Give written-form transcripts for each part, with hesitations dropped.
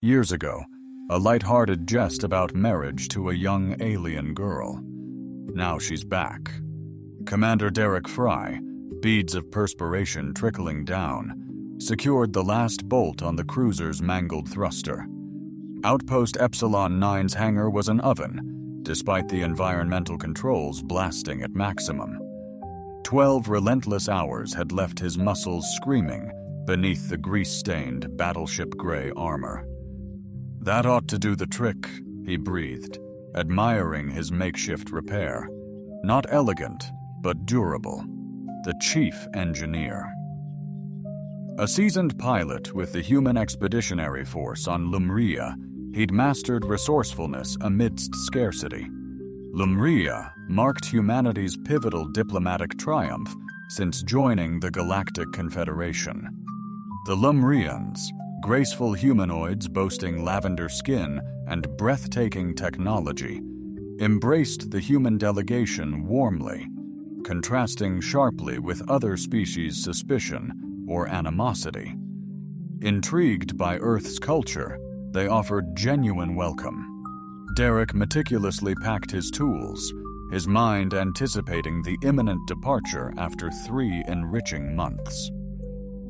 Years ago, a light-hearted jest about marriage to a young alien girl. Now she's back. Commander Derek Fry, beads of perspiration trickling down, secured the last bolt on the cruiser's mangled thruster. Outpost Epsilon 9's hangar was an oven, despite the environmental controls blasting at maximum. 12 relentless hours had left his muscles screaming beneath the grease-stained battleship-gray armor. "That ought to do the trick," he breathed, admiring his makeshift repair. Not elegant, but durable. The chief engineer. A seasoned pilot with the Human Expeditionary Force on Lumria, he'd mastered resourcefulness amidst scarcity. Lumria marked humanity's pivotal diplomatic triumph since joining the Galactic Confederation. The Lumrians, graceful humanoids boasting lavender skin and breathtaking technology, embraced the human delegation warmly, contrasting sharply with other species' suspicion or animosity. Intrigued by Earth's culture, they offered genuine welcome. Derek meticulously packed his tools, his mind anticipating the imminent departure after 3 enriching months.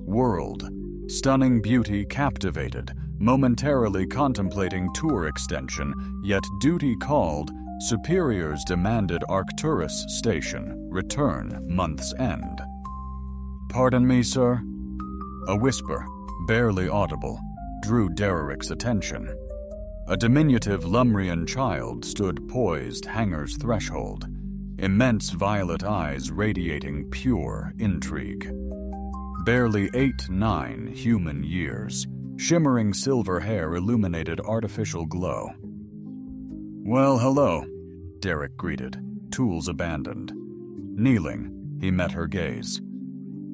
World, stunning beauty captivated, momentarily contemplating tour extension, yet duty called, superiors demanded Arcturus Station, return month's end. "Pardon me, sir?" A whisper, barely audible, drew Derek's attention. A diminutive Lumrian child stood poised hangar's threshold, immense violet eyes radiating pure intrigue. Barely 8-9 human years, shimmering silver hair illuminated artificial glow. "Well, hello," Derek greeted, tools abandoned. Kneeling, he met her gaze.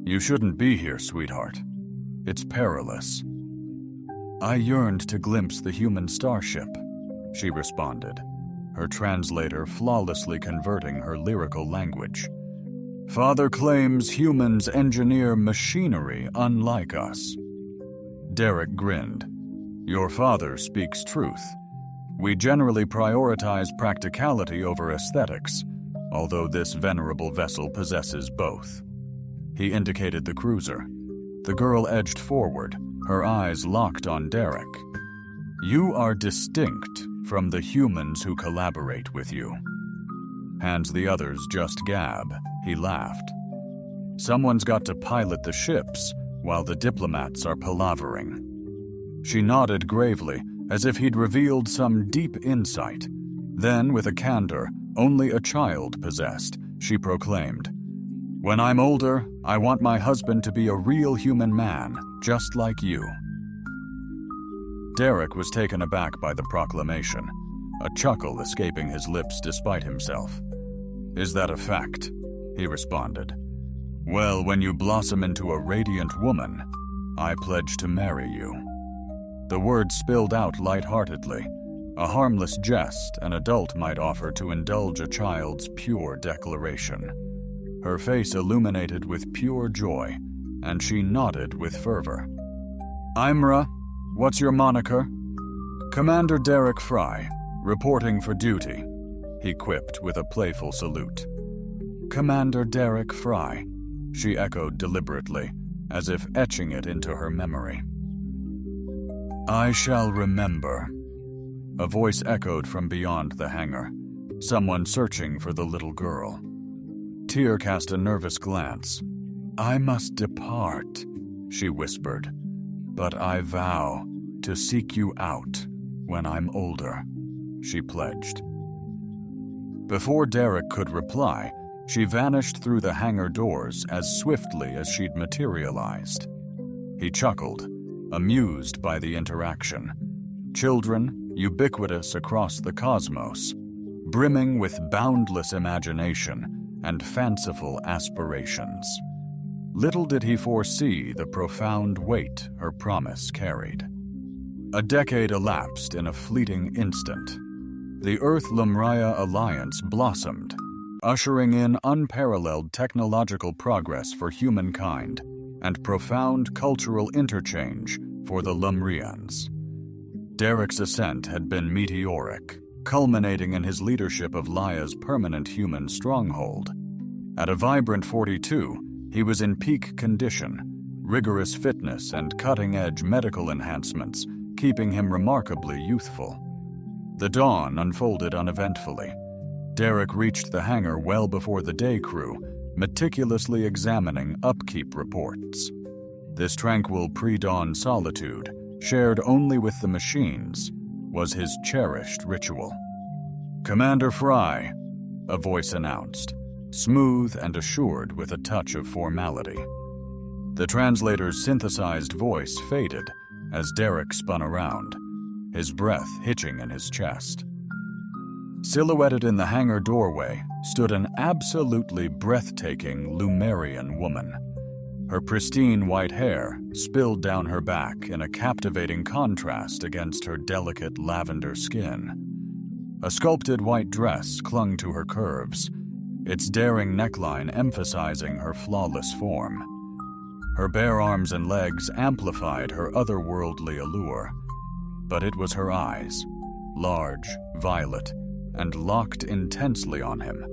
"You shouldn't be here, sweetheart. It's perilous." "I yearned to glimpse the human starship," she responded, her translator flawlessly converting her lyrical language. "Father claims humans engineer machinery unlike us." Derek grinned. "Your father speaks truth. We generally prioritize practicality over aesthetics, although this venerable vessel possesses both." He indicated the cruiser. The girl edged forward, her eyes locked on Derek. "You are distinct from the humans who collaborate with you." "Hands the others just gab," he laughed. "Someone's got to pilot the ships while the diplomats are palavering." She nodded gravely, as if he'd revealed some deep insight. Then, with a candor only a child possessed, she proclaimed, "When I'm older, I want my husband to be a real human man, just like you." Derek was taken aback by the proclamation, a chuckle escaping his lips despite himself. "Is that a fact?" he responded. "Well, when you blossom into a radiant woman, I pledge to marry you." The words spilled out lightheartedly, a harmless jest an adult might offer to indulge a child's pure declaration. Her face illuminated with pure joy, and she nodded with fervor. "Imra, what's your moniker?" "Commander Derek Fry, reporting for duty," he quipped with a playful salute. "Commander Derek Fry," she echoed deliberately, as if etching it into her memory. "I shall remember." A voice echoed from beyond the hangar, someone searching for the little girl. Tyr cast a nervous glance. "I must depart," she whispered, "but I vow to seek you out when I'm older," she pledged. Before Derek could reply, she vanished through the hangar doors as swiftly as she'd materialized. He chuckled, amused by the interaction. Children, ubiquitous across the cosmos, brimming with boundless imagination and fanciful aspirations. Little did he foresee the profound weight her promise carried. A decade elapsed in a fleeting instant. The Earth-Lumria alliance blossomed, ushering in unparalleled technological progress for humankind and profound cultural interchange for the Lumrians. Derek's ascent had been meteoric, culminating in his leadership of Laya's permanent human stronghold. At a vibrant 42, he was in peak condition, rigorous fitness and cutting-edge medical enhancements, keeping him remarkably youthful. The dawn unfolded uneventfully. Derek reached the hangar well before the day crew, meticulously examining upkeep reports. This tranquil pre-dawn solitude, shared only with the machines, was his cherished ritual. "Commander Fry," a voice announced, smooth and assured with a touch of formality. The translator's synthesized voice faded as Derek spun around, his breath hitching in his chest. Silhouetted in the hangar doorway stood an absolutely breathtaking Lumerian woman. Her pristine white hair spilled down her back in a captivating contrast against her delicate lavender skin. A sculpted white dress clung to her curves, its daring neckline emphasizing her flawless form. Her bare arms and legs amplified her otherworldly allure, but it was her eyes, large, violet, and locked intensely on him,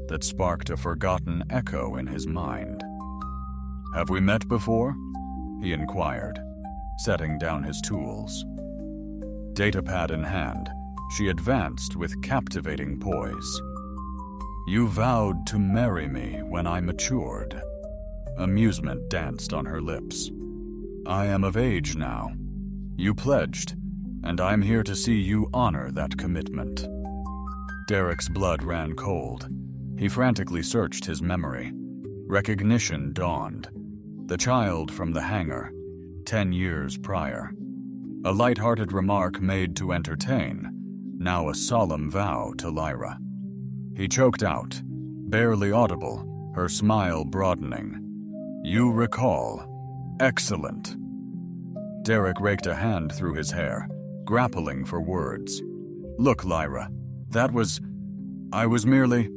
that sparked a forgotten echo in his mind. "Have we met before?" he inquired, setting down his tools. Datapad in hand, she advanced with captivating poise. "You vowed to marry me when I matured." Amusement danced on her lips. "I am of age now. You pledged, and I'm here to see you honor that commitment." Derek's blood ran cold. He frantically searched his memory. Recognition dawned. The child from the hangar, 10 years prior. A light-hearted remark made to entertain, now a solemn vow to Lyra. He choked out, barely audible, her smile broadening. "You recall. Excellent." Derek raked a hand through his hair, grappling for words. "Look, Lyra, I was merely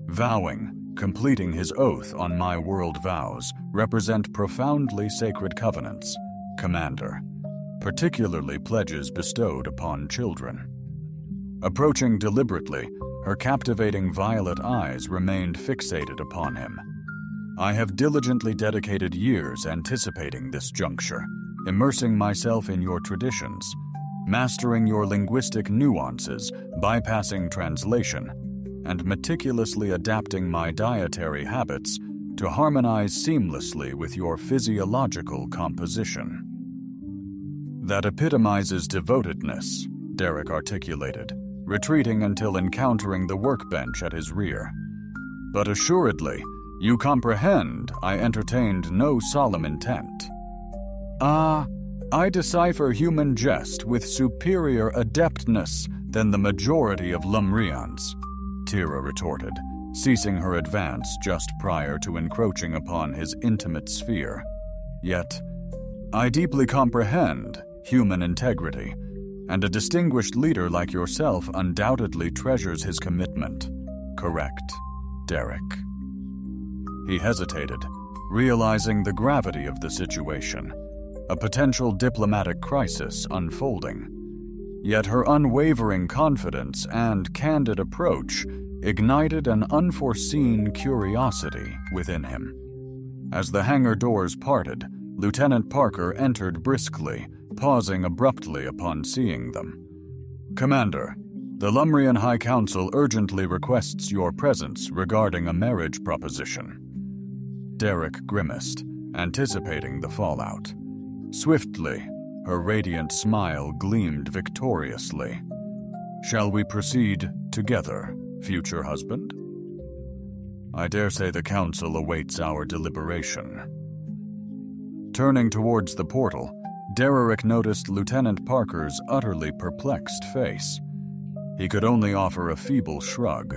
vowing. Completing his oath on my world vows represent profoundly sacred covenants, Commander, particularly pledges bestowed upon children." Approaching deliberately, her captivating violet eyes remained fixated upon him. "I have diligently dedicated years anticipating this juncture, immersing myself in your traditions, mastering your linguistic nuances, bypassing translation, and meticulously adapting my dietary habits to harmonize seamlessly with your physiological composition." "That epitomizes devotedness," Derek articulated, retreating until encountering the workbench at his rear. "But assuredly, you comprehend I entertained no solemn intent." I decipher human jest with superior adeptness than the majority of Lumrians," Tira retorted, ceasing her advance just prior to encroaching upon his intimate sphere. "Yet, I deeply comprehend human integrity, and a distinguished leader like yourself undoubtedly treasures his commitment. Correct, Derek?" He hesitated, realizing the gravity of the situation, a potential diplomatic crisis unfolding. Yet her unwavering confidence and candid approach ignited an unforeseen curiosity within him. As the hangar doors parted, Lieutenant Parker entered briskly, pausing abruptly upon seeing them. "Commander, the Lumrian High Council urgently requests your presence regarding a marriage proposition." Derek grimaced, anticipating the fallout. Swiftly, her radiant smile gleamed victoriously. "Shall we proceed together, future husband?" "I dare say the council awaits our deliberation." Turning towards the portal, Derek noticed Lieutenant Parker's utterly perplexed face. He could only offer a feeble shrug.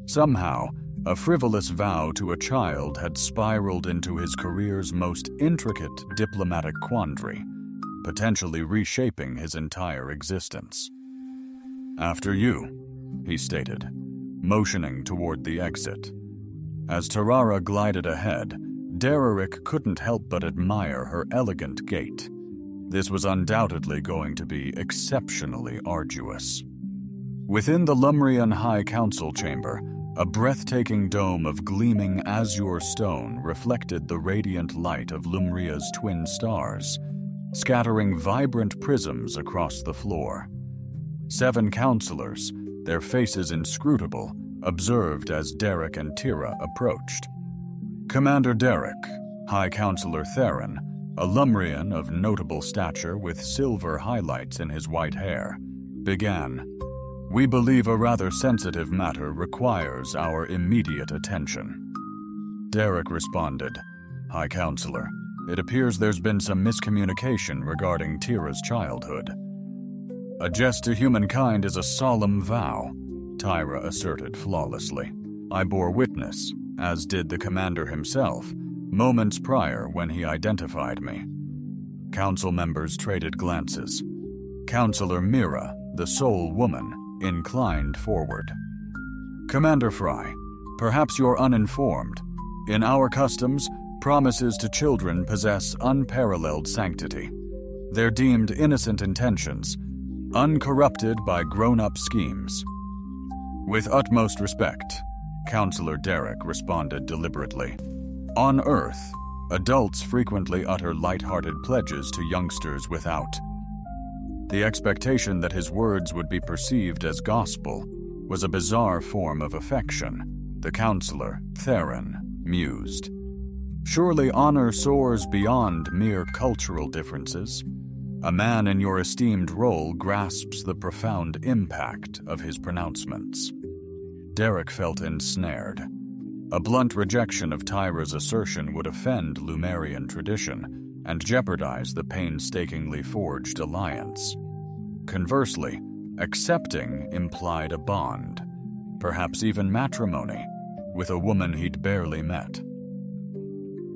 Somehow, a frivolous vow to a child had spiraled into his career's most intricate diplomatic quandary, potentially reshaping his entire existence. "After you," he stated, motioning toward the exit. As Tarara glided ahead, Derek couldn't help but admire her elegant gait. This was undoubtedly going to be exceptionally arduous. Within the Lumrian High Council chamber, a breathtaking dome of gleaming azure stone reflected the radiant light of Lumria's twin stars, scattering vibrant prisms across the floor. 7 counselors, their faces inscrutable, observed as Derek and Tira approached. Commander Derek, High Counselor Theron, a Lumrian of notable stature with silver highlights in his white hair, began. "We believe a rather sensitive matter requires our immediate attention." Derek responded, "High Counselor, it appears there's been some miscommunication regarding Tira's childhood." "A jest to humankind is a solemn vow," Tira asserted flawlessly. "I bore witness, as did the commander himself, moments prior when he identified me." Council members traded glances. Counselor Mira, the sole woman, inclined forward. "Commander Fry, perhaps you're uninformed. In our customs, promises to children possess unparalleled sanctity. They're deemed innocent intentions, uncorrupted by grown-up schemes." "With utmost respect," Counselor Derek responded deliberately. "On Earth, adults frequently utter light-hearted pledges to youngsters without." The expectation that his words would be perceived as gospel was a bizarre form of affection, the counselor, Theron, mused. Surely honor soars beyond mere cultural differences. A man in your esteemed role grasps the profound impact of his pronouncements. Derek felt ensnared. A blunt rejection of Tyra's assertion would offend Lumerian tradition and jeopardize the painstakingly forged alliance. Conversely, accepting implied a bond, perhaps even matrimony, with a woman he'd barely met.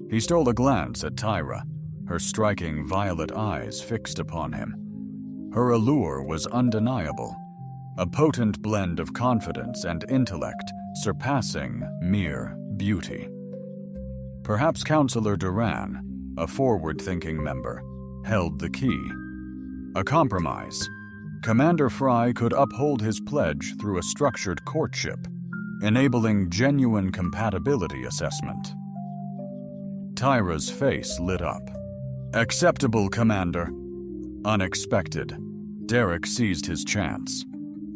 He stole a glance at Tyra, her striking violet eyes fixed upon him. Her allure was undeniable, a potent blend of confidence and intellect surpassing mere beauty. Perhaps Counselor Duran, a forward-thinking member, held the key. A compromise. Commander Fry could uphold his pledge through a structured courtship, enabling genuine compatibility assessment. Tyra's face lit up. "Acceptable, Commander." Unexpected, Derek seized his chance.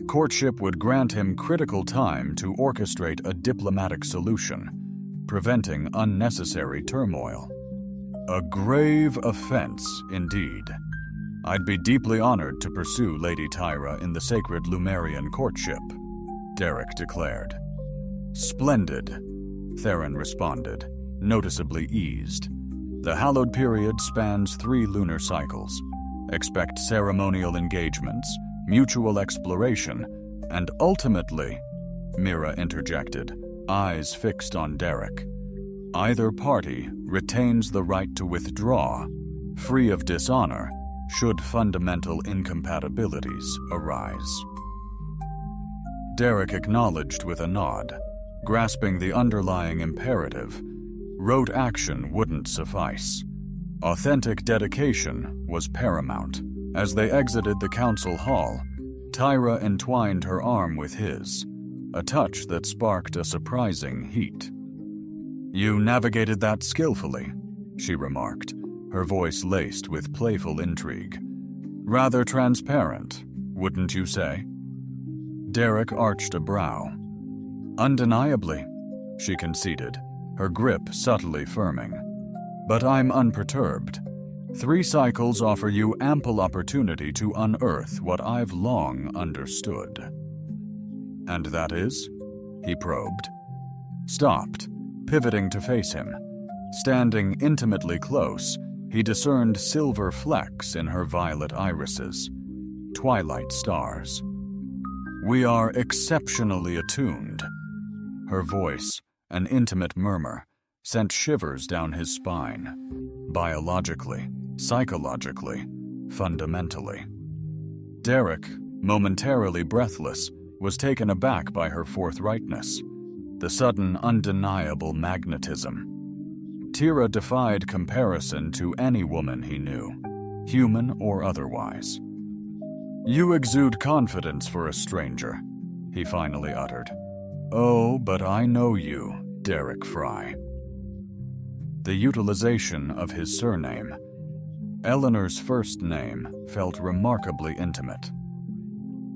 Courtship would grant him critical time to orchestrate a diplomatic solution, preventing unnecessary turmoil. A grave offense, indeed. "I'd be deeply honored to pursue Lady Tyra in the sacred Lumerian courtship," Derek declared. "Splendid," Theron responded, noticeably eased. "The hallowed period spans 3 lunar cycles. Expect ceremonial engagements, mutual exploration, and ultimately," Mira interjected, eyes fixed on Derek, "either party retains the right to withdraw, free of dishonor, should fundamental incompatibilities arise." Derek acknowledged with a nod, grasping the underlying imperative. Rote action wouldn't suffice. Authentic dedication was paramount. As they exited the council hall, Tyra entwined her arm with his, a touch that sparked a surprising heat. "You navigated that skillfully," she remarked, her voice laced with playful intrigue. "Rather transparent, wouldn't you say?" Derek arched a brow. "Undeniably," she conceded, her grip subtly firming. "But I'm unperturbed. 3 cycles offer you ample opportunity to unearth what I've long understood." "And that is?" he probed. Stopped, pivoting to face him. Standing intimately close, he discerned silver flecks in her violet irises, twilight stars. "We are exceptionally attuned." Her voice, an intimate murmur, sent shivers down his spine. Biologically, psychologically, fundamentally. Derek, momentarily breathless, was taken aback by her forthrightness, the sudden undeniable magnetism. Tira defied comparison to any woman he knew. human or otherwise. "You exude confidence for a stranger," he finally uttered. "Oh, but I know you, Derek Fry." The utilization of his surname, Eleanor's first name, felt remarkably intimate.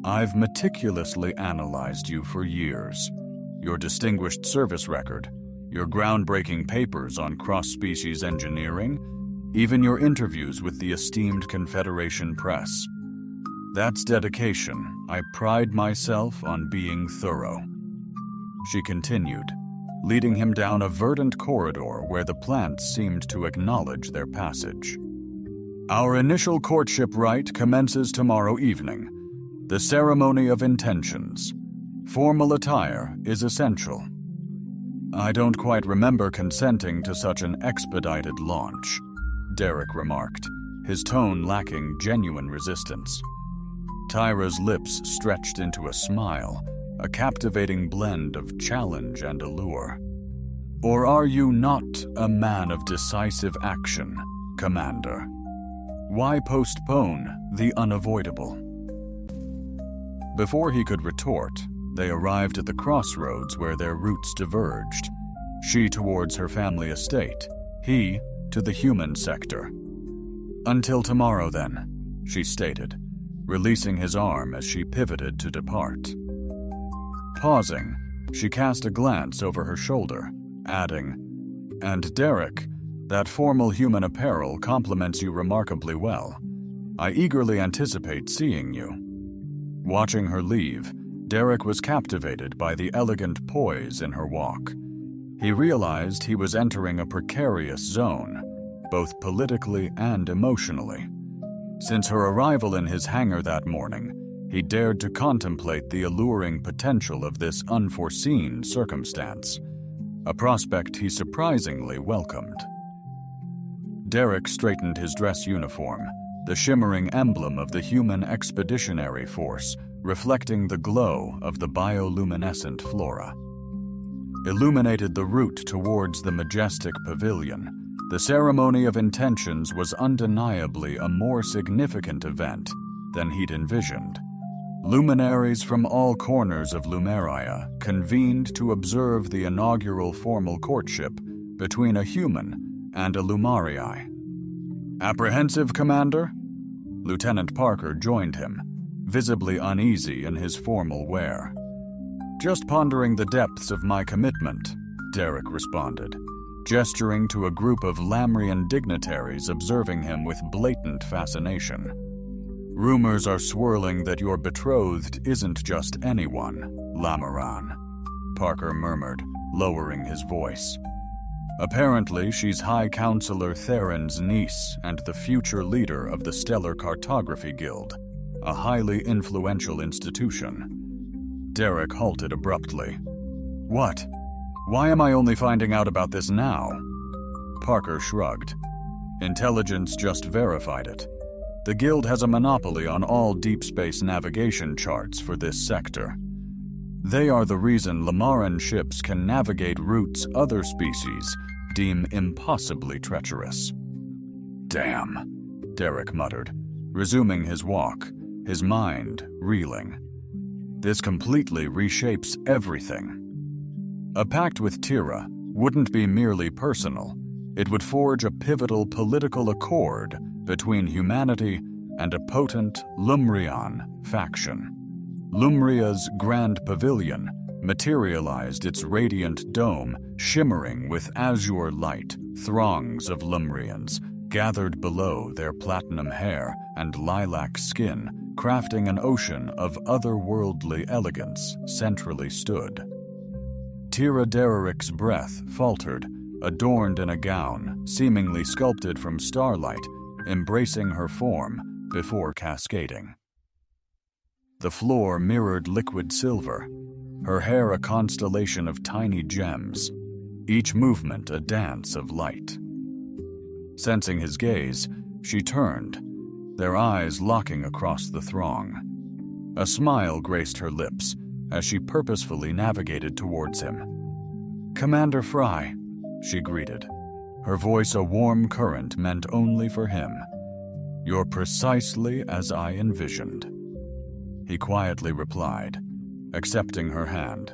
"I've meticulously analyzed you for years. Your distinguished service record, your groundbreaking papers on cross-species engineering, even your interviews with the esteemed Confederation press. That's dedication. I pride myself on being thorough." She continued, leading him down a verdant corridor where the plants seemed to acknowledge their passage. "Our initial courtship rite commences tomorrow evening, the ceremony of intentions. Formal attire is essential." "I don't quite remember consenting to such an expedited launch," Derek remarked, his tone lacking genuine resistance. Tyra's lips stretched into a smile, a captivating blend of challenge and allure. "Or are you not a man of decisive action, Commander? Why postpone the unavoidable?" Before he could retort, they arrived at the crossroads where their routes diverged, she towards her family estate, he to the human sector. "Until tomorrow, then," she stated, releasing his arm as she pivoted to depart. Pausing, she cast a glance over her shoulder, adding, "And Derek, that formal human apparel complements you remarkably well. I eagerly anticipate seeing you." Watching her leave, Derek was captivated by the elegant poise in her walk. He realized he was entering a precarious zone, both politically and emotionally. Since her arrival in his hangar that morning, he dared to contemplate the alluring potential of this unforeseen circumstance, a prospect he surprisingly welcomed. Derek straightened his dress uniform, the shimmering emblem of the Human Expeditionary Force, reflecting the glow of the bioluminescent flora. Illuminated the route towards the majestic pavilion, the ceremony of intentions was undeniably a more significant event than he'd envisioned. Luminaries from all corners of Lumeria convened to observe the inaugural formal courtship between a human and a Lumarii. "Apprehensive, Commander?" Lieutenant Parker joined him, visibly uneasy in his formal wear. "Just pondering the depths of my commitment," Derek responded, gesturing to a group of Lamrian dignitaries observing him with blatant fascination. "Rumors are swirling that your betrothed isn't just anyone, Lamaran," Parker murmured, lowering his voice. "Apparently, she's High Counselor Theron's niece and the future leader of the Stellar Cartography Guild, a highly influential institution." Derek halted abruptly. "What? Why am I only finding out about this now?" Parker shrugged. "Intelligence just verified it. The Guild has a monopoly on all deep space navigation charts for this sector. They are the reason Lamaran ships can navigate routes other species deem impossibly treacherous." "Damn," Derek muttered, resuming his walk, his mind reeling. "This completely reshapes everything." A pact with Tira wouldn't be merely personal. It would forge a pivotal political accord between humanity and a potent Lumrian faction. Lumria's Grand Pavilion materialized its radiant dome, shimmering with azure light. Throngs of Lumrians gathered below their platinum hair and lilac skin, crafting an ocean of otherworldly elegance centrally stood. Tira Dereric's breath faltered, adorned in a gown, seemingly sculpted from starlight, embracing her form before cascading. The floor mirrored liquid silver, her hair a constellation of tiny gems, each movement a dance of light. Sensing his gaze, she turned, their eyes locking across the throng. A smile graced her lips as she purposefully navigated towards him. "Commander Fry," she greeted, her voice a warm current meant only for him. "You're precisely as I envisioned," he quietly replied, accepting her hand.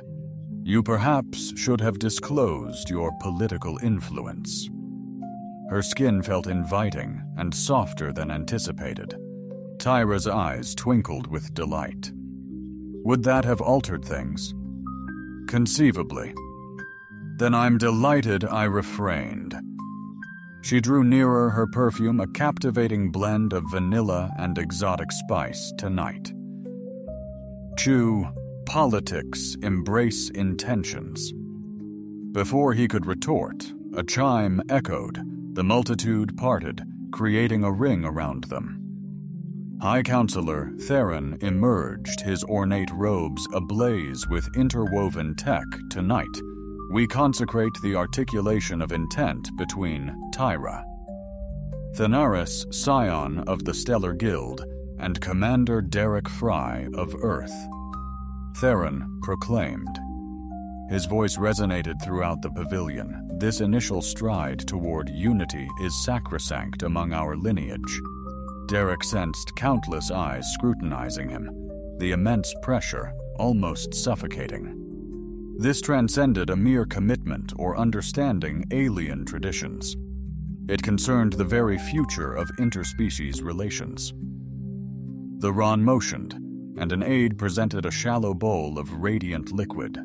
"You perhaps should have disclosed your political influence." Her skin felt inviting and softer than anticipated. Tyra's eyes twinkled with delight. Would that have altered things? Conceivably. Then I'm delighted I refrained. She drew nearer, her perfume a captivating blend of vanilla and exotic spice tonight. Chew, politics, embrace intentions. Before he could retort, a chime echoed, the multitude parted, creating a ring around them. High Counselor Theron emerged, his ornate robes ablaze with interwoven tech. Tonight, we consecrate the articulation of intent between Tyra, Thenaris, scion of the Stellar Guild, and Commander Derek Fry of Earth, Theron proclaimed. His voice resonated throughout the pavilion. This initial stride toward unity is sacrosanct among our lineage. Derek sensed countless eyes scrutinizing him, the immense pressure almost suffocating. This transcended a mere commitment or understanding alien traditions. It concerned the very future of interspecies relations. The Ron motioned, and an aide presented a shallow bowl of radiant liquid.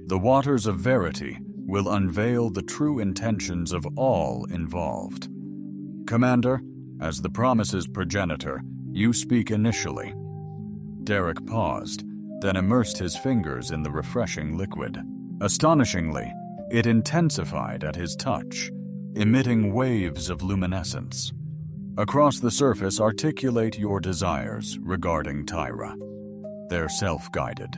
The waters of verity will unveil the true intentions of all involved. Commander, as the promise's progenitor, you speak initially. Derek paused, then immersed his fingers in the refreshing liquid. Astonishingly, it intensified at his touch, emitting waves of luminescence. Across the surface, articulate your desires regarding Tyra. They're self-guided.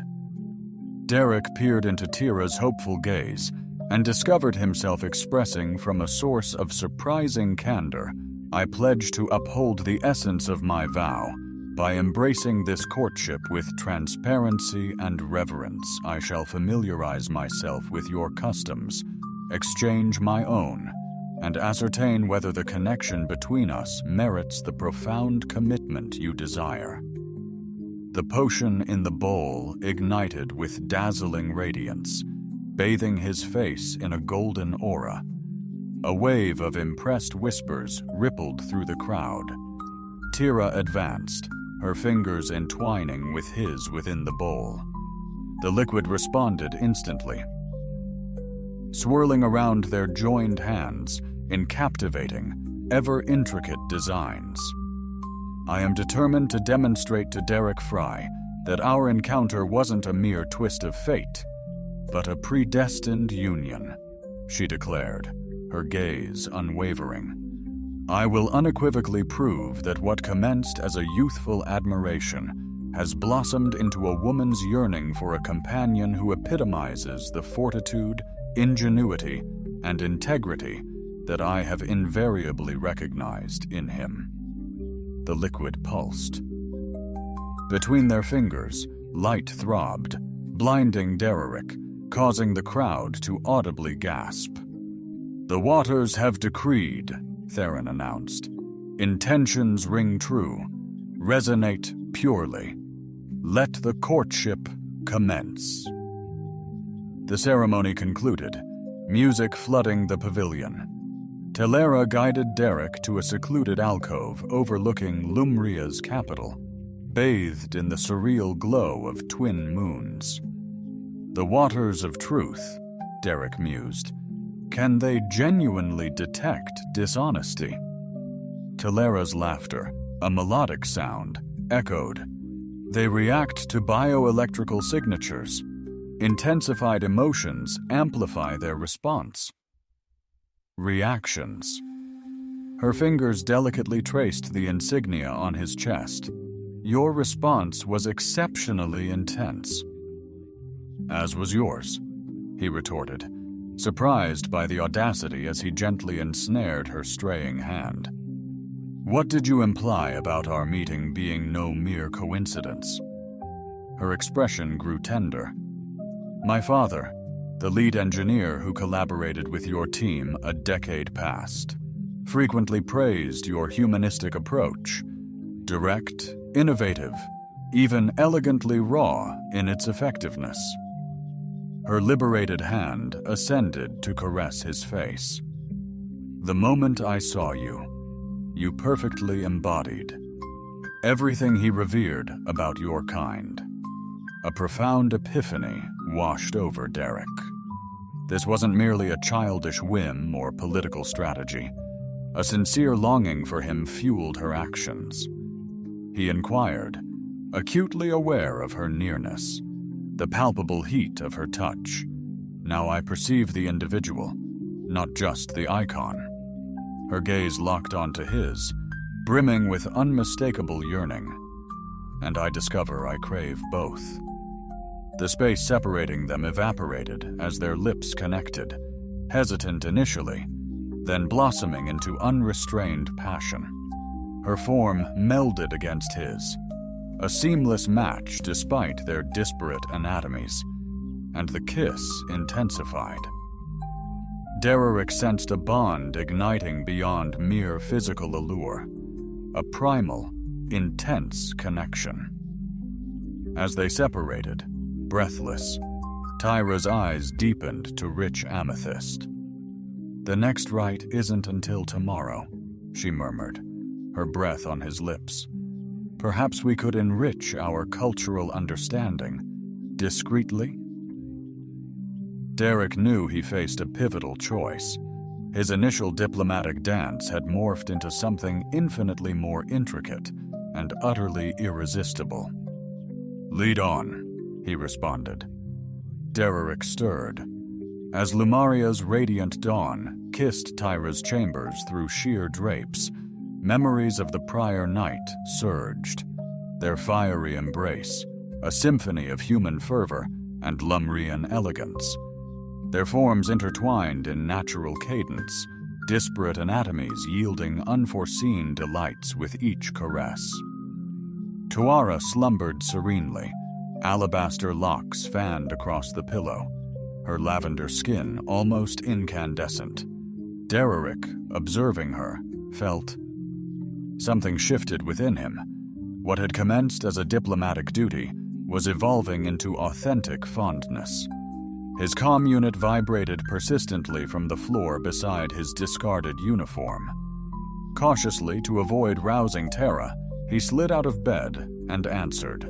Derek peered into Tira's hopeful gaze and discovered himself expressing from a source of surprising candor, "I pledge to uphold the essence of my vow. By embracing this courtship with transparency and reverence, I shall familiarize myself with your customs, exchange my own, and ascertain whether the connection between us merits the profound commitment you desire." The potion in the bowl ignited with dazzling radiance, bathing his face in a golden aura. A wave of impressed whispers rippled through the crowd. Tira advanced, her fingers entwining with his within the bowl. The liquid responded instantly, swirling around their joined hands in captivating, ever-intricate designs. I am determined to demonstrate to Derek Fry that our encounter wasn't a mere twist of fate, but a predestined union, she declared, her gaze unwavering. I will unequivocally prove that what commenced as a youthful admiration has blossomed into a woman's yearning for a companion who epitomizes the fortitude, ingenuity, and integrity that I have invariably recognized in him. The liquid pulsed. Between their fingers, light throbbed, blinding Derek, causing the crowd to audibly gasp. "The waters have decreed," Theron announced. "Intentions ring true, resonate purely. Let the courtship commence." The ceremony concluded, music flooding the pavilion. Telera guided Derek to a secluded alcove overlooking Lumria's capital, bathed in the surreal glow of twin moons. The waters of truth, Derek mused. Can they genuinely detect dishonesty? Telera's laughter, a melodic sound, echoed. They react to bioelectrical signatures. Intensified emotions amplify their response. Reactions. Her fingers delicately traced the insignia on his chest. Your response was exceptionally intense. As was yours, he retorted, surprised by the audacity as he gently ensnared her straying hand. What did you imply about our meeting being no mere coincidence? Her expression grew tender. My father, the lead engineer who collaborated with your team a decade past, frequently praised your humanistic approach, direct, innovative, even elegantly raw in its effectiveness. Her liberated hand ascended to caress his face. The moment I saw you, you perfectly embodied everything he revered about your kind. A profound epiphany washed over Derek. This wasn't merely a childish whim or political strategy. A sincere longing for him fueled her actions. He inquired, acutely aware of her nearness, the palpable heat of her touch. Now I perceive the individual, not just the icon. Her gaze locked onto his, brimming with unmistakable yearning, and I discover I crave both. The space separating them evaporated as their lips connected, hesitant initially, then blossoming into unrestrained passion. Her form melded against his, a seamless match despite their disparate anatomies, and the kiss intensified. Derek sensed a bond igniting beyond mere physical allure, a primal, intense connection. As they separated, breathless, Tyra's eyes deepened to rich amethyst. "The next rite isn't until tomorrow," she murmured, her breath on his lips. "Perhaps we could enrich our cultural understanding, discreetly?" Derek knew he faced a pivotal choice. His initial diplomatic dance had morphed into something infinitely more intricate and utterly irresistible. "Lead on," he responded. Derek stirred. As Lumaria's radiant dawn kissed Tyra's chambers through sheer drapes, memories of the prior night surged, their fiery embrace, a symphony of human fervor and Lumrian elegance. Their forms intertwined in natural cadence, disparate anatomies yielding unforeseen delights with each caress. Tuara slumbered serenely, alabaster locks fanned across the pillow, her lavender skin almost incandescent. Derek, observing her, felt something shifted within him. What had commenced as a diplomatic duty was evolving into authentic fondness. His comm unit vibrated persistently from the floor beside his discarded uniform. Cautiously, to avoid rousing Tara, he slid out of bed and answered.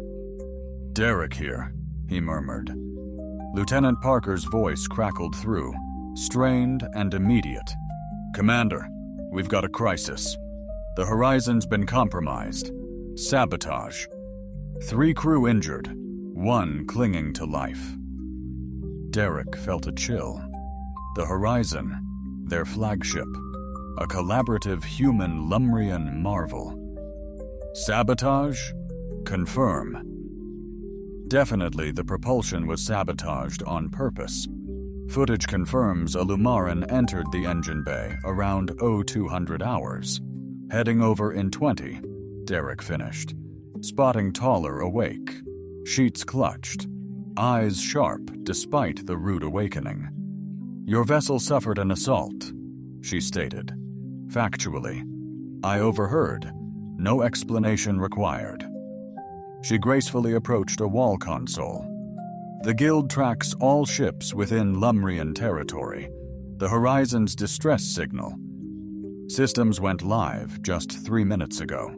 "Derek here," he murmured. Lieutenant Parker's voice crackled through, strained and immediate. "Commander, we've got a crisis. The horizon's been compromised. Sabotage. 3 crew injured, 1 clinging to life." Derek felt a chill. The Horizon, their flagship, a collaborative human Lumrian marvel. Sabotage? Confirm. Definitely the propulsion was sabotaged on purpose. Footage confirms a Lumaran entered the engine bay around 0200 hours. Heading over in 20, Derek finished, spotting Taller awake, sheets clutched, eyes sharp despite the rude awakening. "Your vessel suffered an assault," she stated. Factually, "I overheard. No explanation required." She gracefully approached a wall console. "The Guild tracks all ships within Lumrian territory. The Horizon's distress signal. Systems went live just 3 minutes ago."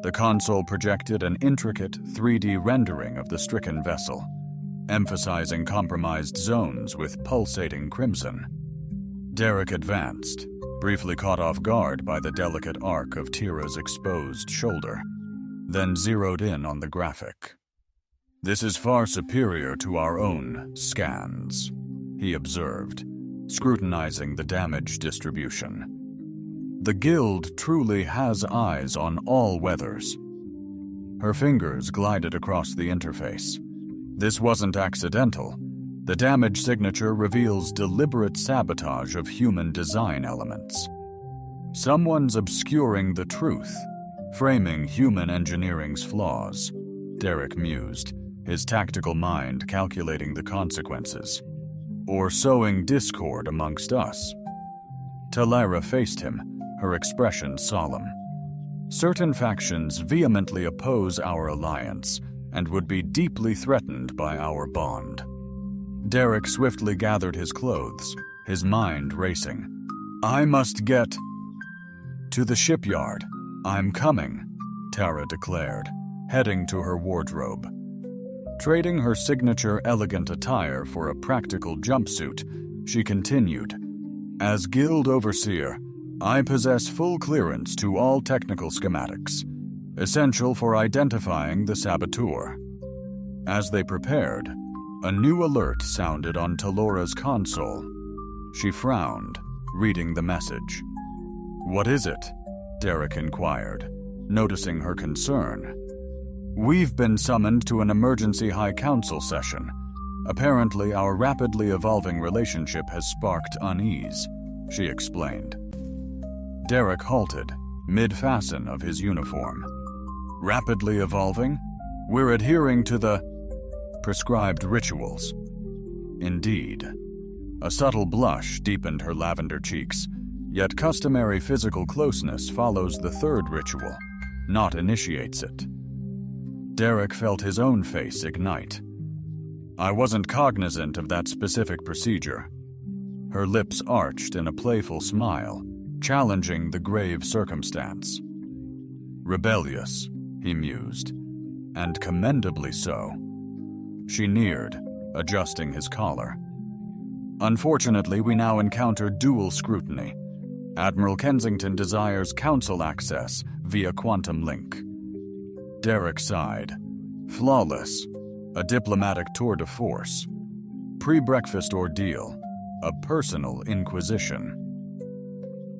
The console projected an intricate 3D rendering of the stricken vessel, emphasizing compromised zones with pulsating crimson. Derek advanced, briefly caught off guard by the delicate arc of Tira's exposed shoulder, then zeroed in on the graphic. "This is far superior to our own scans," he observed, scrutinizing the damage distribution. "The Guild truly has eyes on all weathers." Her fingers glided across the interface. This wasn't accidental. The damage signature reveals deliberate sabotage of human design elements. Someone's obscuring the truth, framing human engineering's flaws, Derek mused, his tactical mind calculating the consequences. Or sowing discord amongst us. Talara faced him, her expression solemn. Certain factions vehemently oppose our alliance and would be deeply threatened by our bond. Derek swiftly gathered his clothes, his mind racing. I must get to the shipyard. I'm coming, Tara declared, heading to her wardrobe. Trading her signature elegant attire for a practical jumpsuit, she continued, As Guild Overseer, I possess full clearance to all technical schematics, essential for identifying the saboteur. As they prepared, a new alert sounded on Talora's console. She frowned, reading the message. What is it? Derek inquired, noticing her concern. We've been summoned to an emergency High Council session. Apparently, our rapidly evolving relationship has sparked unease, she explained. Derek halted, mid-fasten of his uniform. Rapidly evolving? We're adhering to the prescribed rituals. Indeed. A subtle blush deepened her lavender cheeks, yet customary physical closeness follows the third ritual, not initiates it. Derek felt his own face ignite. I wasn't cognizant of that specific procedure. Her lips arched in a playful smile, challenging the grave circumstance. Rebellious, he mused, and commendably so. She neared, adjusting his collar. Unfortunately, we now encounter dual scrutiny. Admiral Kensington desires council access via quantum link. Derek sighed. Flawless. A diplomatic tour de force. Pre-breakfast ordeal. A personal inquisition.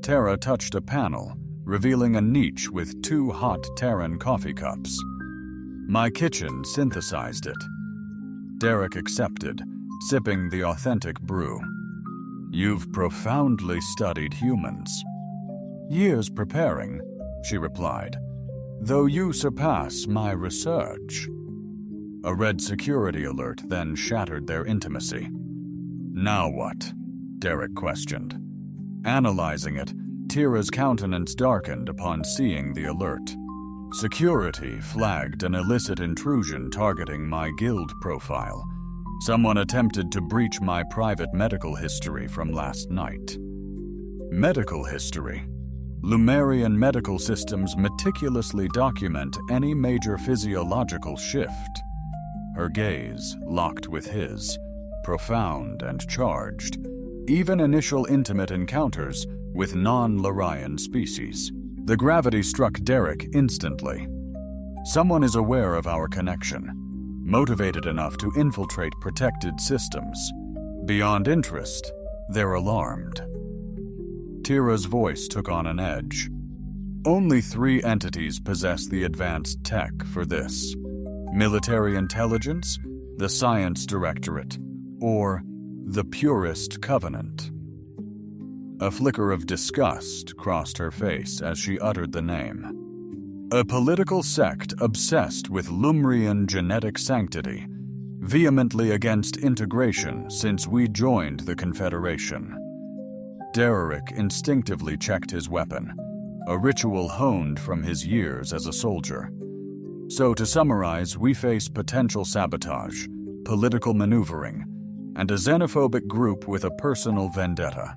Tara touched a panel, revealing a niche with 2 hot Terran coffee cups. My kitchen synthesized it. Derek accepted, sipping the authentic brew. You've profoundly studied humans. Years preparing, she replied, though you surpass my research. A red security alert then shattered their intimacy. Now what? Derek questioned. Analyzing it, Tira's countenance darkened upon seeing the alert. Security flagged an illicit intrusion targeting my guild profile. Someone attempted to breach my private medical history from last night. Medical history? Lumerian medical systems meticulously document any major physiological shift. Her gaze locked with his, profound and charged, even initial intimate encounters with non-Larian species. The gravity struck Derek instantly. Someone is aware of our connection, motivated enough to infiltrate protected systems. Beyond interest, they're alarmed. Tira's voice took on an edge. Only 3 entities possess the advanced tech for this. Military intelligence, the Science Directorate, or the Purist Covenant. A flicker of disgust crossed her face as she uttered the name. A political sect obsessed with Lumrian genetic sanctity, vehemently against integration since we joined the Confederation. Derek instinctively checked his weapon, a ritual honed from his years as a soldier. So to summarize, we face potential sabotage, political maneuvering, and a xenophobic group with a personal vendetta.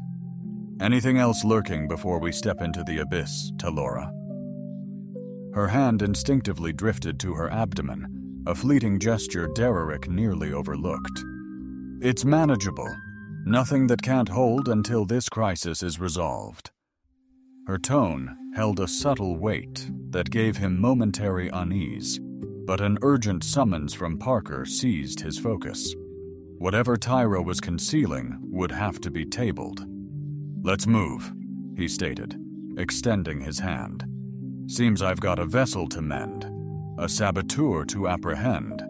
Anything else lurking before we step into the abyss, Talora? Her hand instinctively drifted to her abdomen, a fleeting gesture Derek nearly overlooked. It's manageable. Nothing that can't hold until this crisis is resolved. Her tone held a subtle weight that gave him momentary unease, but an urgent summons from Parker seized his focus. Whatever Tyra was concealing would have to be tabled. Let's move, he stated, extending his hand. Seems I've got a vessel to mend, a saboteur to apprehend,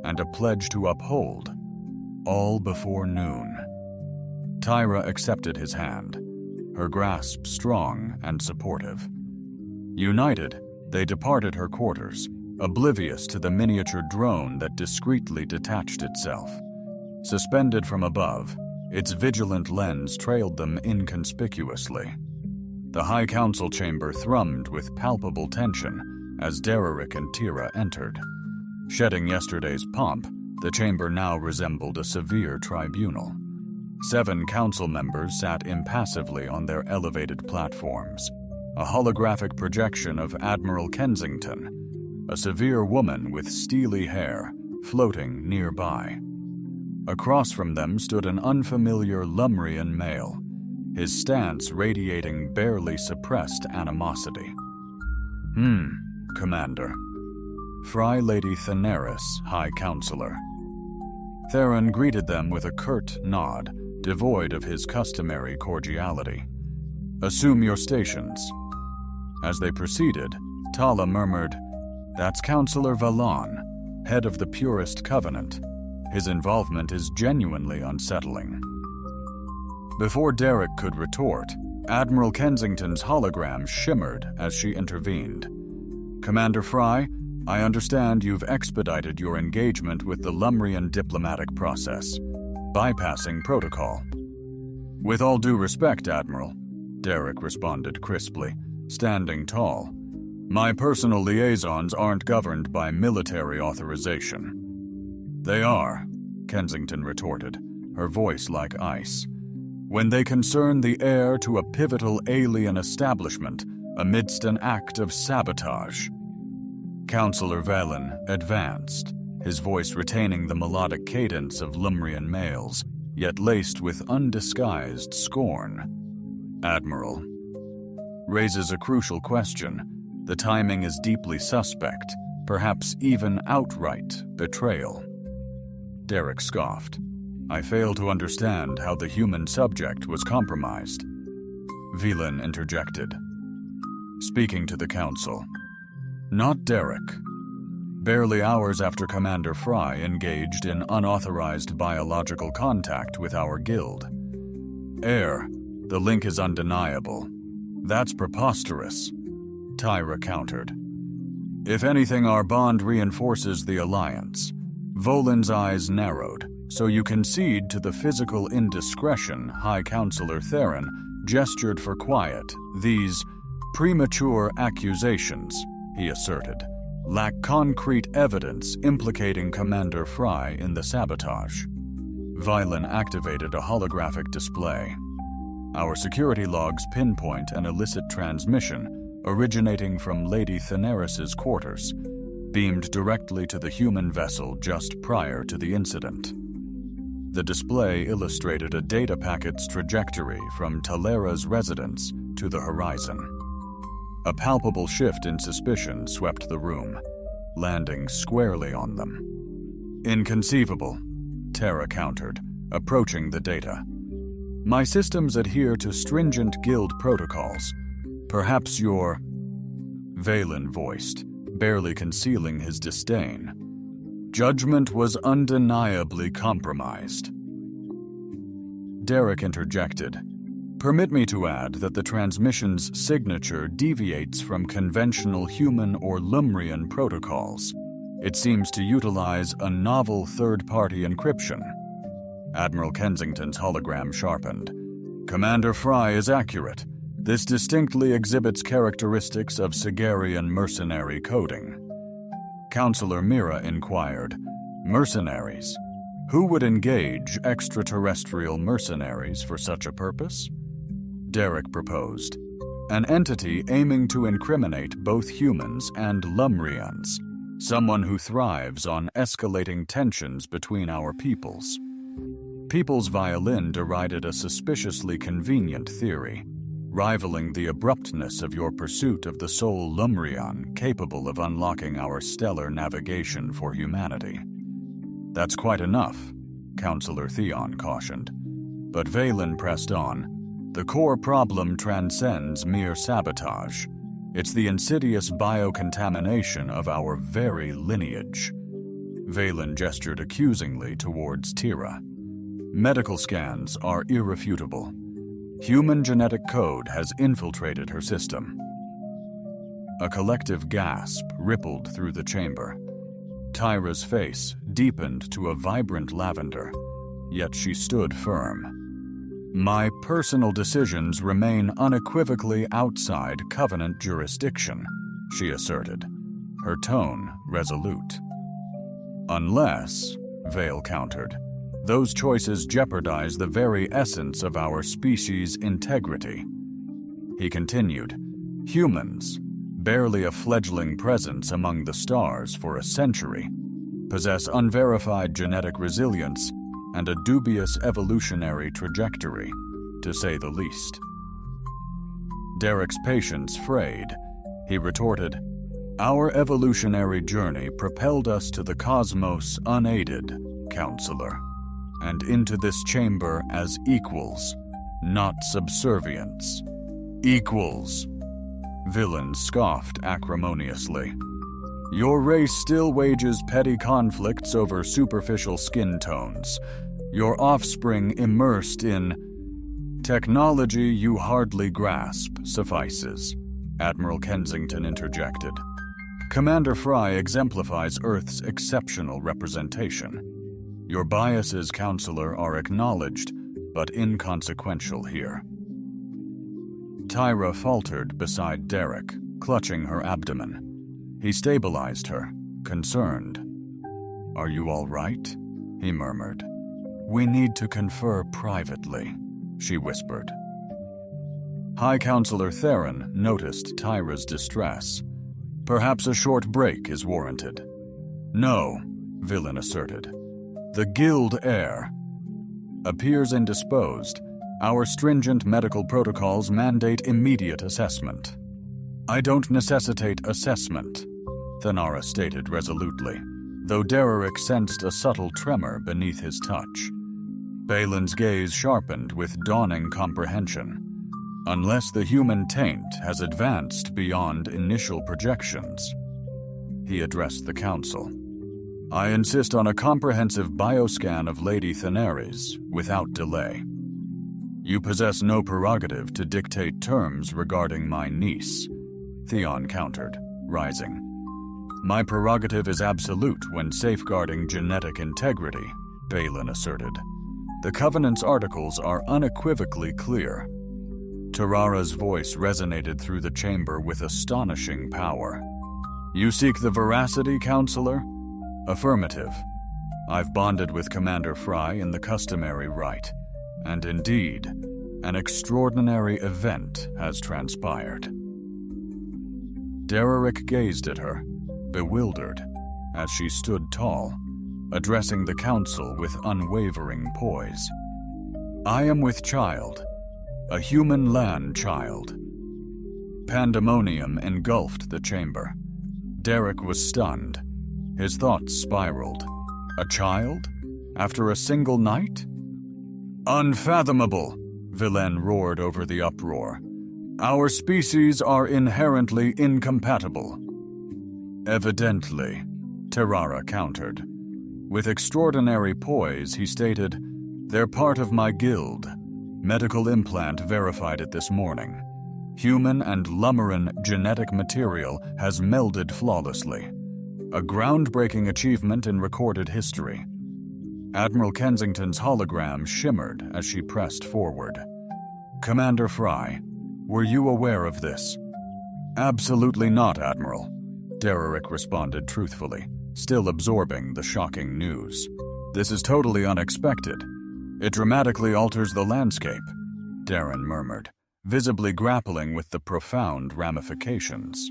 and a pledge to uphold, all before noon. Tyra accepted his hand, her grasp strong and supportive. United, they departed her quarters, oblivious to the miniature drone that discreetly detached itself. Suspended from above, its vigilant lens trailed them inconspicuously. The High Council chamber thrummed with palpable tension as Derek and Tira entered. Shedding yesterday's pomp, the chamber now resembled a severe tribunal. 7 council members sat impassively on their elevated platforms, a holographic projection of Admiral Kensington, a severe woman with steely hair, floating nearby. Across from them stood an unfamiliar Lumrian male, his stance radiating barely suppressed animosity. Commander. Fry Lady Thaneris, High Counselor. Theron greeted them with a curt nod, devoid of his customary cordiality. Assume your stations. As they proceeded, Tala murmured, "That's Counselor Valon, head of the Purist Covenant. His involvement is genuinely unsettling." Before Derek could retort, Admiral Kensington's hologram shimmered as she intervened. "Commander Fry, I understand you've expedited your engagement with the Lumrian diplomatic process, bypassing protocol." "With all due respect, Admiral," Derek responded crisply, standing tall. "My personal liaisons aren't governed by military authorization." "They are," Kensington retorted, her voice like ice, "when they concern the heir to a pivotal alien establishment amidst an act of sabotage." Counselor Valen advanced, his voice retaining the melodic cadence of Lumrian males, yet laced with undisguised scorn. "Admiral." Raises a crucial question. The timing is deeply suspect, perhaps even outright betrayal. Derek scoffed. "I fail to understand how the human subject was compromised." Velan interjected, speaking to the council. "Not Derek." Barely hours after Commander Fry engaged in unauthorized biological contact with our guild. "Heir, the link is undeniable." "That's preposterous," Tyra countered. "If anything, our bond reinforces the alliance." Volan's eyes narrowed, so you concede to the physical indiscretion High Counselor Theron gestured for quiet. "These premature accusations," he asserted, "lack concrete evidence implicating Commander Fry in the sabotage." Violin activated a holographic display. Our security logs pinpoint an illicit transmission originating from Lady Thaneris' quarters, beamed directly to the human vessel just prior to the incident. The display illustrated a data packet's trajectory from Talera's residence to the horizon. A palpable shift in suspicion swept the room, landing squarely on them. "Inconceivable," Terra countered, approaching the data. "My systems adhere to stringent guild protocols. Perhaps your—" Valen voiced, barely concealing his disdain. "Judgment was undeniably compromised." Derek interjected. "Permit me to add that the transmission's signature deviates from conventional human or Lumrian protocols. It seems to utilize a novel third-party encryption." Admiral Kensington's hologram sharpened. "Commander Fry is accurate. This distinctly exhibits characteristics of Sigarian mercenary coding." Counselor Mira inquired, "Mercenaries? Who would engage extraterrestrial mercenaries for such a purpose?" Derek proposed, "An entity aiming to incriminate both humans and Lumrians, someone who thrives on escalating tensions between our peoples." People's Violin derided a suspiciously convenient theory, rivaling the abruptness of your pursuit of the sole Lumrian capable of unlocking our stellar navigation for humanity. "That's quite enough," Counselor Theon cautioned. But Valen pressed on. "The core problem transcends mere sabotage. It's the insidious biocontamination of our very lineage." Valen gestured accusingly towards Tira. "Medical scans are irrefutable. Human genetic code has infiltrated her system." A collective gasp rippled through the chamber. Tyra's face deepened to a vibrant lavender, yet she stood firm. My personal decisions remain unequivocally outside Covenant jurisdiction, she asserted, her tone resolute. Unless, Vale countered, those choices jeopardize the very essence of our species' integrity. He continued, humans, barely a fledgling presence among the stars for a century, possess unverified genetic resilience and a dubious evolutionary trajectory, to say the least. Derek's patience frayed. He retorted, "Our evolutionary journey propelled us to the cosmos unaided, Counselor, and into this chamber as equals, not subservients. Equals." Villain scoffed acrimoniously. "Your race still wages petty conflicts over superficial skin tones. Your offspring immersed in technology you hardly grasp suffices," Admiral Kensington interjected. "Commander Fry exemplifies Earth's exceptional representation. Your biases, Counselor, are acknowledged, but inconsequential here." Tyra faltered beside Derek, clutching her abdomen. He stabilized her, concerned. "Are you all right?" he murmured. "We need to confer privately," she whispered. High Counselor Theron noticed Tyra's distress. "Perhaps a short break is warranted." "No," Villain asserted. "The Guild heir appears indisposed. Our stringent medical protocols mandate immediate assessment." "I don't necessitate assessment," Thanara stated resolutely, though Derek sensed a subtle tremor beneath his touch. Balin's gaze sharpened with dawning comprehension. "Unless the human taint has advanced beyond initial projections," he addressed the council, "I insist on a comprehensive bioscan of Lady Thaneres without delay." "You possess no prerogative to dictate terms regarding my niece," Theon countered, rising. "My prerogative is absolute when safeguarding genetic integrity," Balin asserted. "The Covenant's articles are unequivocally clear." Tarara's voice resonated through the chamber with astonishing power. "You seek the veracity, Counselor?" "Affirmative. I've bonded with Commander Fry in the customary rite, and indeed, an extraordinary event has transpired." Derek gazed at her, bewildered, as she stood tall, addressing the council with unwavering poise. "I am with child, a human land child." Pandemonium engulfed the chamber. Derek was stunned. His thoughts spiraled. A child? After a single night? "Unfathomable!" Villain roared over the uproar. "Our species are inherently incompatible." "Evidently," Tarara countered. With extraordinary poise, he stated, "They're part of my guild. Medical implant verified it this morning. Human and Lummeran genetic material has melded flawlessly. A groundbreaking achievement in recorded history." Admiral Kensington's hologram shimmered as she pressed forward. "Commander Fry, were you aware of this?" "Absolutely not, Admiral," Derek responded truthfully, still absorbing the shocking news. "This is totally unexpected. It dramatically alters the landscape," Darren murmured, visibly grappling with the profound ramifications.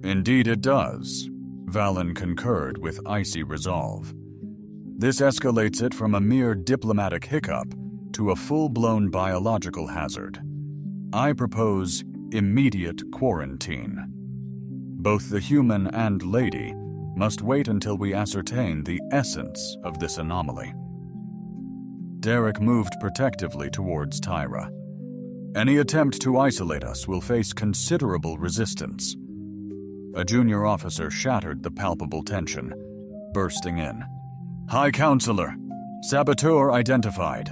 "Indeed it does," Valen concurred with icy resolve. "This escalates it from a mere diplomatic hiccup to a full-blown biological hazard. I propose immediate quarantine. Both the human and lady must wait until we ascertain the essence of this anomaly." Derek moved protectively towards Tyra. "Any attempt to isolate us will face considerable resistance." A junior officer shattered the palpable tension, bursting in. "High Counselor, saboteur identified."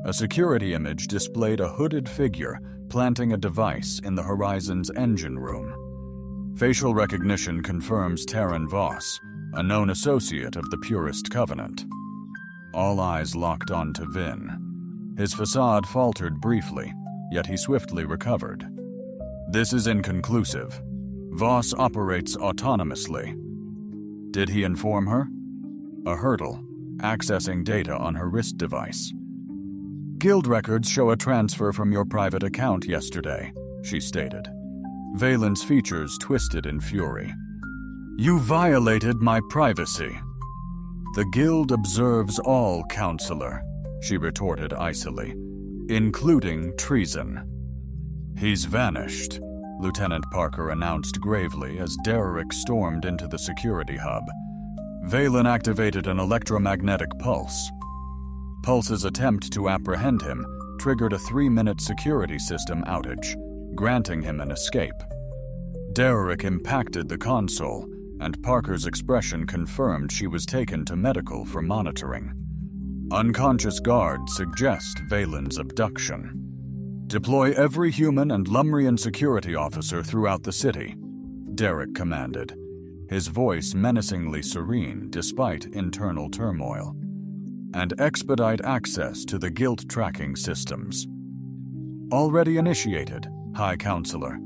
A security image displayed a hooded figure planting a device in the Horizon's engine room. Facial recognition confirms Terran Voss, a known associate of the Purist Covenant. All eyes locked on to Vin. His facade faltered briefly, yet he swiftly recovered. "This is inconclusive. Voss operates autonomously." Did he inform her? A hurdle, accessing data on her wrist device. "Guild records show a transfer from your private account yesterday," she stated. Valen's features twisted in fury. "You violated my privacy." "The Guild observes all, Counselor," she retorted icily, "including treason." "He's vanished," Lieutenant Parker announced gravely as Derek stormed into the security hub. Valen activated an electromagnetic pulse. Pulse's attempt to apprehend him triggered a 3-minute security system outage, granting him an escape. Derek impacted the console, and Parker's expression confirmed she was taken to medical for monitoring. Unconscious guards suggest Valen's abduction. "Deploy every human and Lumrian security officer throughout the city," Derek commanded, his voice menacingly serene despite internal turmoil. "And expedite access to the Guild tracking systems." "Already initiated, High Counselor,"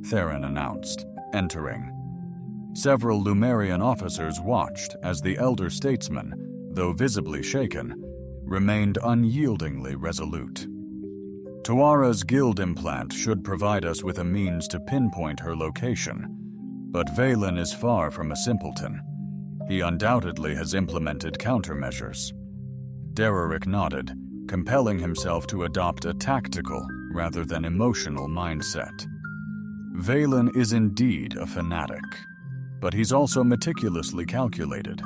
Theron announced, entering. Several Lumerian officers watched as the elder statesman, though visibly shaken, remained unyieldingly resolute. "Tuara's Guild implant should provide us with a means to pinpoint her location, but Valen is far from a simpleton. He undoubtedly has implemented countermeasures." Derek nodded, compelling himself to adopt a tactical rather than emotional mindset. Valen is indeed a fanatic, but he's also meticulously calculated.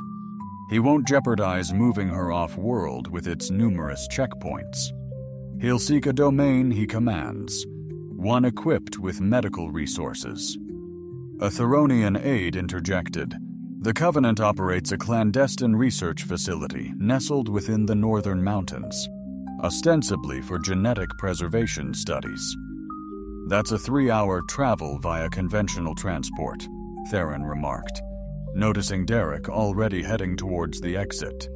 He won't jeopardize moving her off-world with its numerous checkpoints. He'll seek a domain he commands, one equipped with medical resources. A Theronian aide interjected. "The Covenant operates a clandestine research facility nestled within the northern mountains, ostensibly for genetic preservation studies." "That's a 3-hour travel via conventional transport," Theron remarked, noticing Derek already heading towards the exit.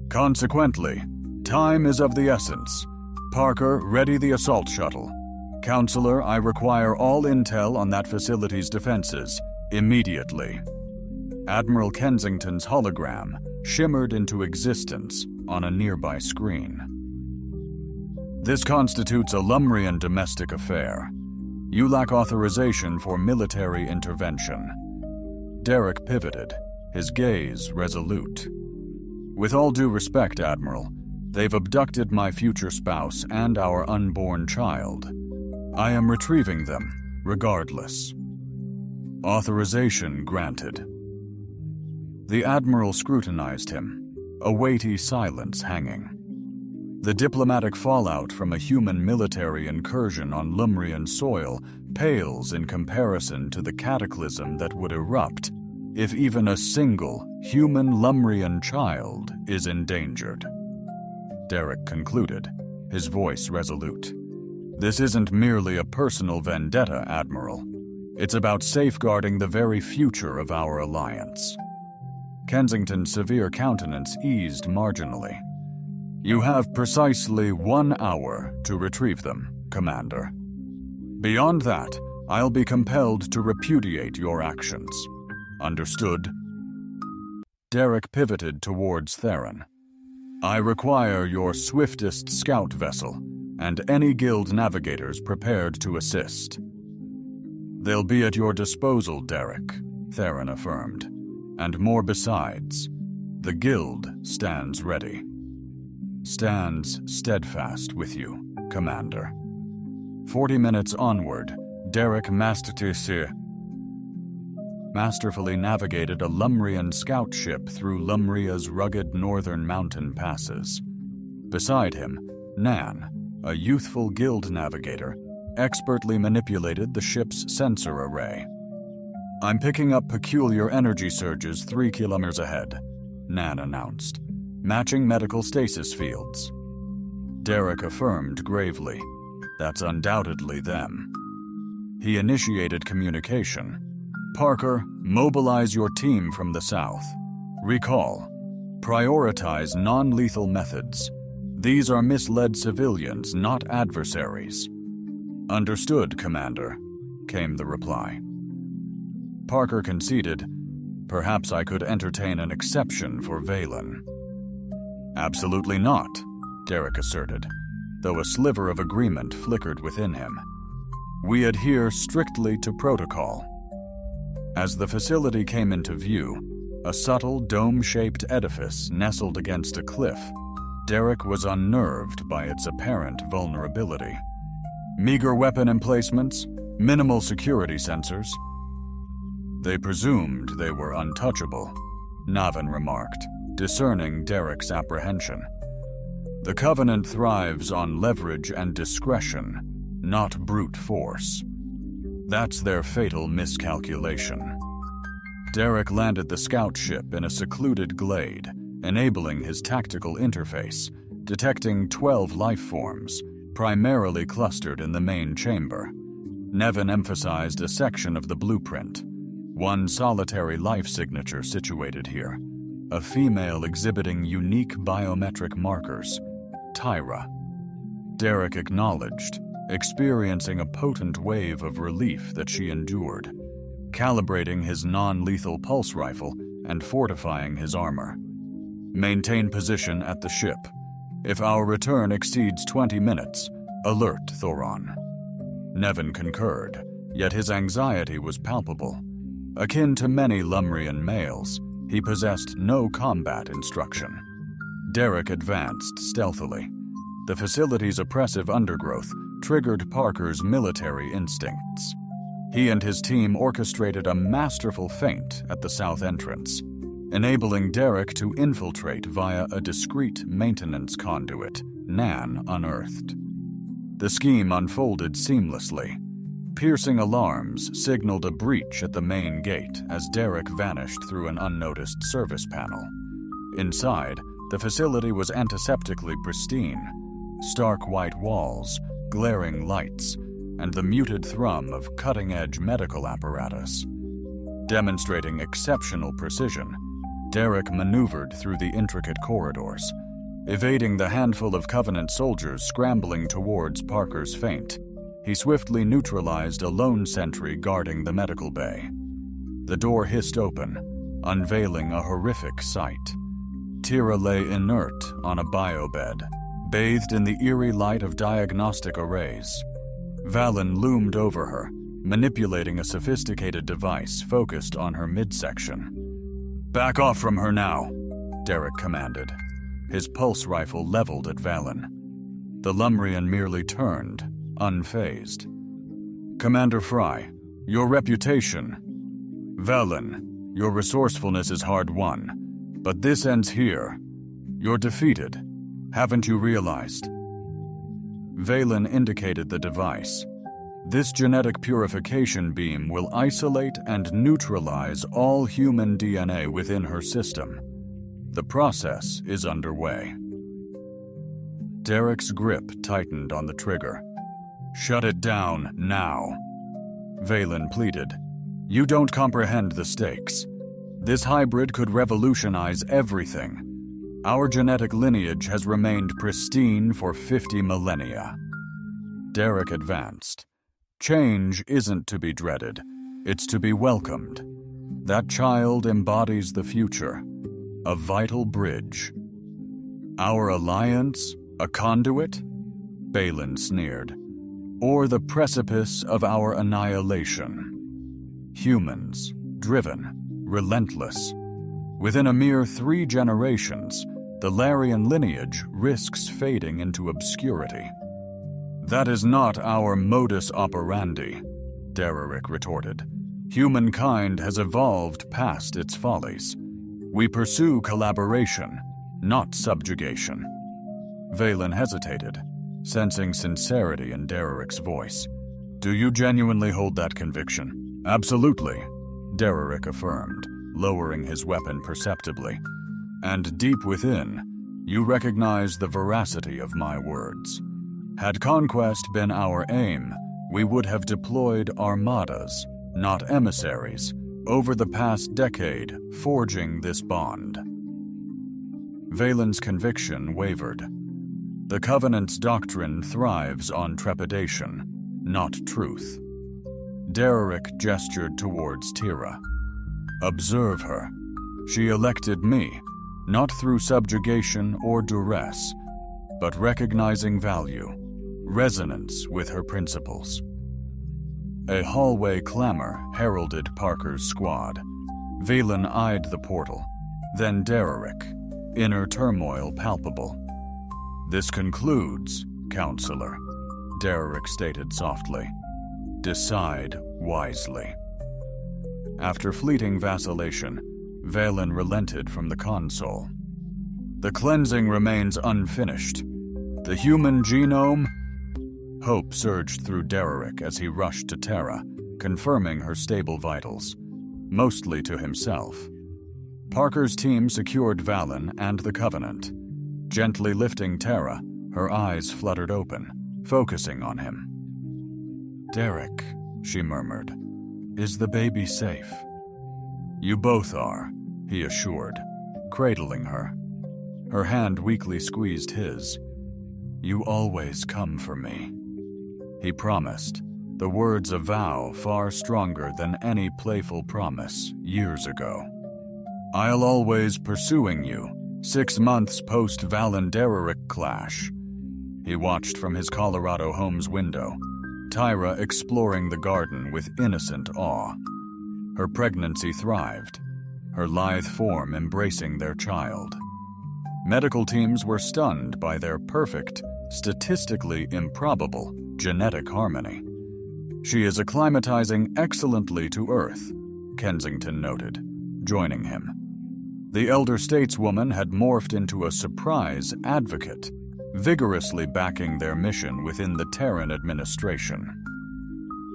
"Consequently, time is of the essence. Parker, ready the assault shuttle. Counselor, I require all intel on that facility's defenses, immediately." Admiral Kensington's hologram shimmered into existence on a nearby screen. "This constitutes a Lumrian domestic affair. You lack authorization for military intervention." Derek pivoted, his gaze resolute. "With all due respect, Admiral, they've abducted my future spouse and our unborn child. I am retrieving them, regardless." "Authorization granted." The Admiral scrutinized him, a weighty silence hanging. The diplomatic fallout from a human military incursion on Lumrian soil pales in comparison to the cataclysm that would erupt if even a single human Lumrian child is endangered. Derek concluded, his voice resolute. "This isn't merely a personal vendetta, Admiral. It's about safeguarding the very future of our alliance." Kensington's severe countenance eased marginally. "You have precisely 1 hour to retrieve them, Commander. Beyond that, I'll be compelled to repudiate your actions. Understood?" Derek pivoted towards Theron. "I require your swiftest scout vessel, and any Guild navigators prepared to assist." "They'll be at your disposal, Derek," Theron affirmed. "And more besides. The Guild stands ready." "Stands steadfast with you, Commander." 40 minutes onward, Derek masterfully navigated a Lumrian scout ship through Lumria's rugged northern mountain passes. Beside him, Nan, a youthful Guild navigator, expertly manipulated the ship's sensor array. "I'm picking up peculiar energy surges 3 kilometers ahead," Nan announced, matching medical stasis fields. Derek affirmed gravely, "That's undoubtedly them." He initiated communication. "Parker, mobilize your team from the south. Recall, prioritize non-lethal methods. These are misled civilians, not adversaries. Understood, Commander, came the reply. Parker conceded, perhaps I could entertain an exception for Valen. Absolutely not, Derek asserted, though a sliver of agreement flickered within him. We adhere strictly to protocol. As the facility came into view, a subtle dome-shaped edifice nestled against a cliff, Derek was unnerved by its apparent vulnerability. Meager weapon emplacements, minimal security sensors. They presumed they were untouchable, Navin remarked, discerning Derek's apprehension. The Covenant thrives on leverage and discretion, not brute force. That's their fatal miscalculation. Derek landed the scout ship in a secluded glade, enabling his tactical interface, detecting 12 life forms, primarily clustered in the main chamber. Nevin emphasized a section of the blueprint, one solitary life signature situated here, a female exhibiting unique biometric markers, Tyra. Derek acknowledged, experiencing a potent wave of relief that she endured, calibrating his non-lethal pulse rifle and fortifying his armor. Maintain position at the ship. If our return exceeds 20 minutes, alert Thoron. Nevin concurred, yet his anxiety was palpable. Akin to many Lumrian males, he possessed no combat instruction. Derek advanced stealthily. The facility's oppressive undergrowth triggered Parker's military instincts. He and his team orchestrated a masterful feint at the south entrance, enabling Derek to infiltrate via a discreet maintenance conduit Nan unearthed. The scheme unfolded seamlessly. Piercing alarms signaled a breach at the main gate as Derek vanished through an unnoticed service panel. Inside, the facility was antiseptically pristine. Stark white walls, glaring lights, and the muted thrum of cutting-edge medical apparatus. Demonstrating exceptional precision, Derek maneuvered through the intricate corridors, evading the handful of Covenant soldiers scrambling towards Parker's feint. He swiftly neutralized a lone sentry guarding the medical bay. The door hissed open, unveiling a horrific sight. Tira lay inert on a biobed, bathed in the eerie light of diagnostic arrays. Valen loomed over her, manipulating a sophisticated device focused on her midsection. "Back off from her now," Derek commanded, his pulse rifle leveled at Valen. The Lumrian merely turned, unfazed. "Commander Fry, your reputation..." "Valen, your resourcefulness is hard-won, but this ends here. You're defeated. Haven't you realized?" Valen indicated the device. "This genetic purification beam will isolate and neutralize all human DNA within her system. The process is underway." Derek's grip tightened on the trigger. "Shut it down, now." Valen pleaded. "You don't comprehend the stakes. This hybrid could revolutionize everything. Our genetic lineage has remained pristine for 50 millennia. Derek advanced. "Change isn't to be dreaded. It's to be welcomed. That child embodies the future, a vital bridge." "Our alliance? A conduit?" Balin sneered. "Or the precipice of our annihilation. Humans, driven, relentless. Within a mere 3 generations, the Larian lineage risks fading into obscurity." "That is not our modus operandi," Dererick retorted. "Humankind has evolved past its follies. We pursue collaboration, not subjugation." Valen hesitated, sensing sincerity in Dererick's voice. "Do you genuinely hold that conviction?" "Absolutely," Dererick affirmed, lowering his weapon perceptibly. "And deep within, you recognize the veracity of my words. Had conquest been our aim, we would have deployed armadas, not emissaries, over the past decade, forging this bond." Valen's conviction wavered. The Covenant's doctrine thrives on trepidation, not truth. Derek gestured towards Tira. Observe her. She elected me, not through subjugation or duress, but recognizing value, resonance with her principles. A hallway clamor heralded Parker's squad. Valen eyed the portal, then Derek, inner turmoil palpable. This concludes, Counselor, Derek stated softly. Decide wisely. After fleeting vacillation, Valen relented from the console. The cleansing remains unfinished. The human genome? Hope surged through Derek as he rushed to Terra, confirming her stable vitals, mostly to himself. Parker's team secured Valen and the Covenant. Gently lifting Terra, her eyes fluttered open, focusing on him. Derek, she murmured, is the baby safe? You both are, he assured, cradling her. Her hand weakly squeezed his. You always come for me. He promised, the words a vow far stronger than any playful promise years ago. I'll always pursuing you, 6 months post-Valen-Derek clash. He watched from his Colorado home's window, Tyra exploring the garden with innocent awe. Her pregnancy thrived, her lithe form embracing their child. Medical teams were stunned by their perfect, statistically improbable, genetic harmony. She is acclimatizing excellently to Earth, Kensington noted, joining him. The elder stateswoman had morphed into a surprise advocate, vigorously backing their mission within the Terran administration.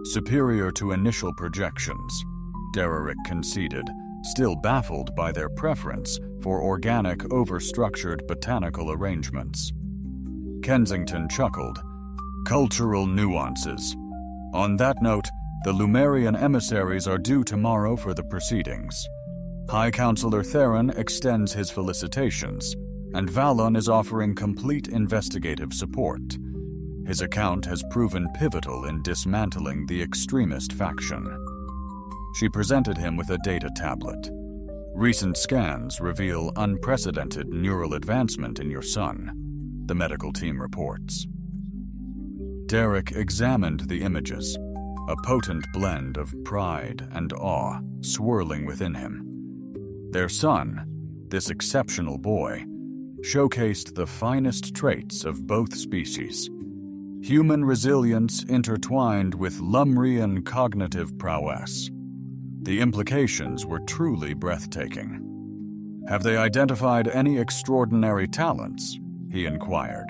Superior to initial projections, Derek conceded, still baffled by their preference for organic, overstructured botanical arrangements. Kensington chuckled. Cultural nuances. On that note, the Lumerian emissaries are due tomorrow for the proceedings. High Counselor Theron extends his felicitations, and Valon is offering complete investigative support. His account has proven pivotal in dismantling the extremist faction. She presented him with a data tablet. Recent scans reveal unprecedented neural advancement in your son, the medical team reports. Derek examined the images, a potent blend of pride and awe swirling within him. Their son, this exceptional boy, showcased the finest traits of both species. Human resilience intertwined with Lumrian cognitive prowess. The implications were truly breathtaking. Have they identified any extraordinary talents? He inquired,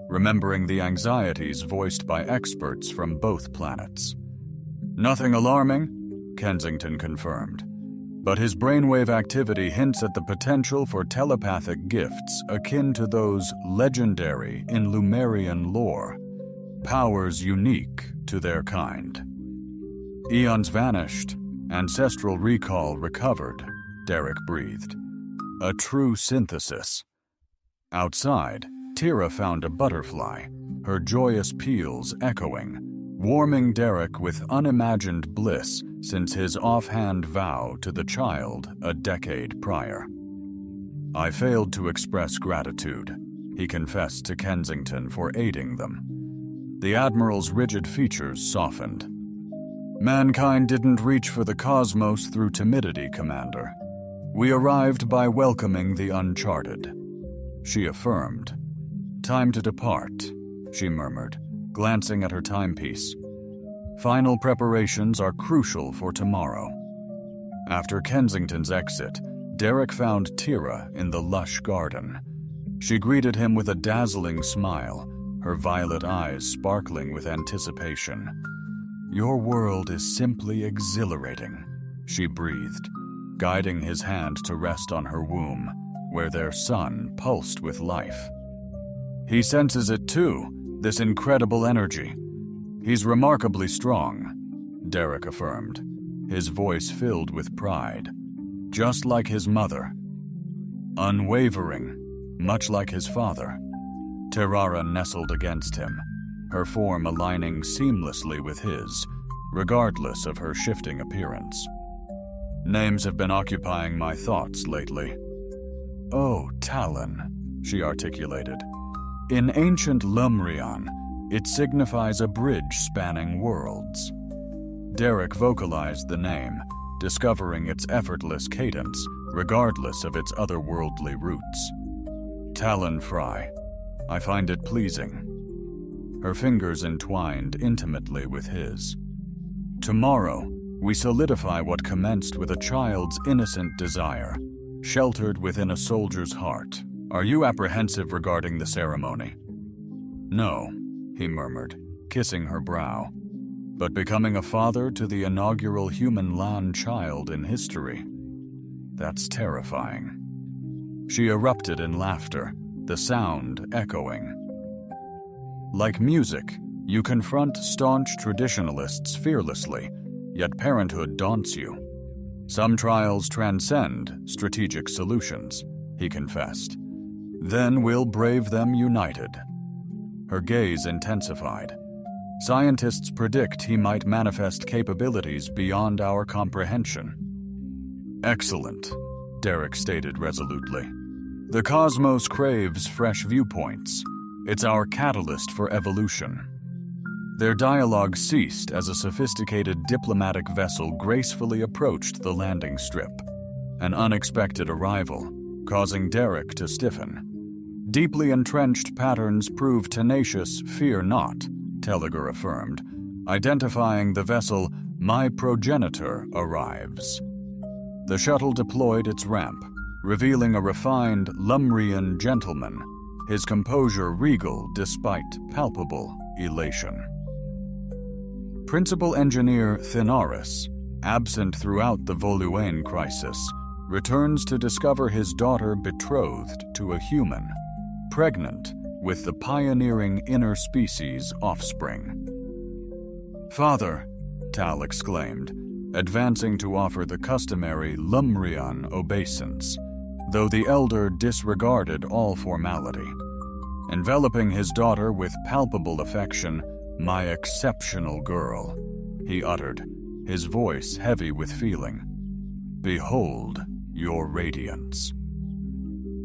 remembering the anxieties voiced by experts from both planets. Nothing alarming, Kensington confirmed, but his brainwave activity hints at the potential for telepathic gifts akin to those legendary in Lumerian lore, powers unique to their kind. Eons vanished, ancestral recall recovered, Derek breathed. A true synthesis. Outside, Tira found a butterfly, her joyous peals echoing, warming Derek with unimagined bliss since his offhand vow to the child a decade prior. I failed to express gratitude, he confessed to Kensington for aiding them. The Admiral's rigid features softened. Mankind didn't reach for the cosmos through timidity, Commander. We arrived by welcoming the uncharted. She affirmed. Time to depart, she murmured, glancing at her timepiece. Final preparations are crucial for tomorrow. After Kensington's exit, Derek found Tira in the lush garden. She greeted him with a dazzling smile, her violet eyes sparkling with anticipation. Your world is simply exhilarating, she breathed, guiding his hand to rest on her womb, where their son pulsed with life. He senses it too, this incredible energy. He's remarkably strong, Derek affirmed, his voice filled with pride. Just like his mother. Unwavering, much like his father. Terrara nestled against him, her form aligning seamlessly with his, regardless of her shifting appearance. Names have been occupying my thoughts lately. "Oh, Talon," she articulated. "In ancient Lumrian, it signifies a bridge spanning worlds." Derek vocalized the name, discovering its effortless cadence, regardless of its otherworldly roots. "Talon Fry. I find it pleasing." Her fingers entwined intimately with his. "Tomorrow, we solidify what commenced with a child's innocent desire, sheltered within a soldier's heart. Are you apprehensive regarding the ceremony?" "No," he murmured, kissing her brow. "But becoming a father to the inaugural human Lan child in history, that's terrifying." She erupted in laughter, the sound echoing. "Like music, you confront staunch traditionalists fearlessly, yet parenthood daunts you. Some trials transcend strategic solutions," he confessed. "Then we'll brave them united." Her gaze intensified. "Scientists predict he might manifest capabilities beyond our comprehension." "Excellent," Derek stated resolutely. "The cosmos craves fresh viewpoints. It's our catalyst for evolution." Their dialogue ceased as a sophisticated diplomatic vessel gracefully approached the landing strip, an unexpected arrival, causing Derek to stiffen. "Deeply entrenched patterns prove tenacious, fear not," Telliger affirmed, identifying the vessel "My Progenitor Arrives." The shuttle deployed its ramp, revealing a refined Lumrian gentleman, his composure regal despite palpable elation. Principal Engineer Thinaris, absent throughout the Voluane crisis, returns to discover his daughter betrothed to a human, pregnant with the pioneering interspecies offspring. "Father," Tal exclaimed, advancing to offer the customary Lumrian obeisance, though the elder disregarded all formality. Enveloping his daughter with palpable affection, "My exceptional girl," he uttered, his voice heavy with feeling. "Behold your radiance."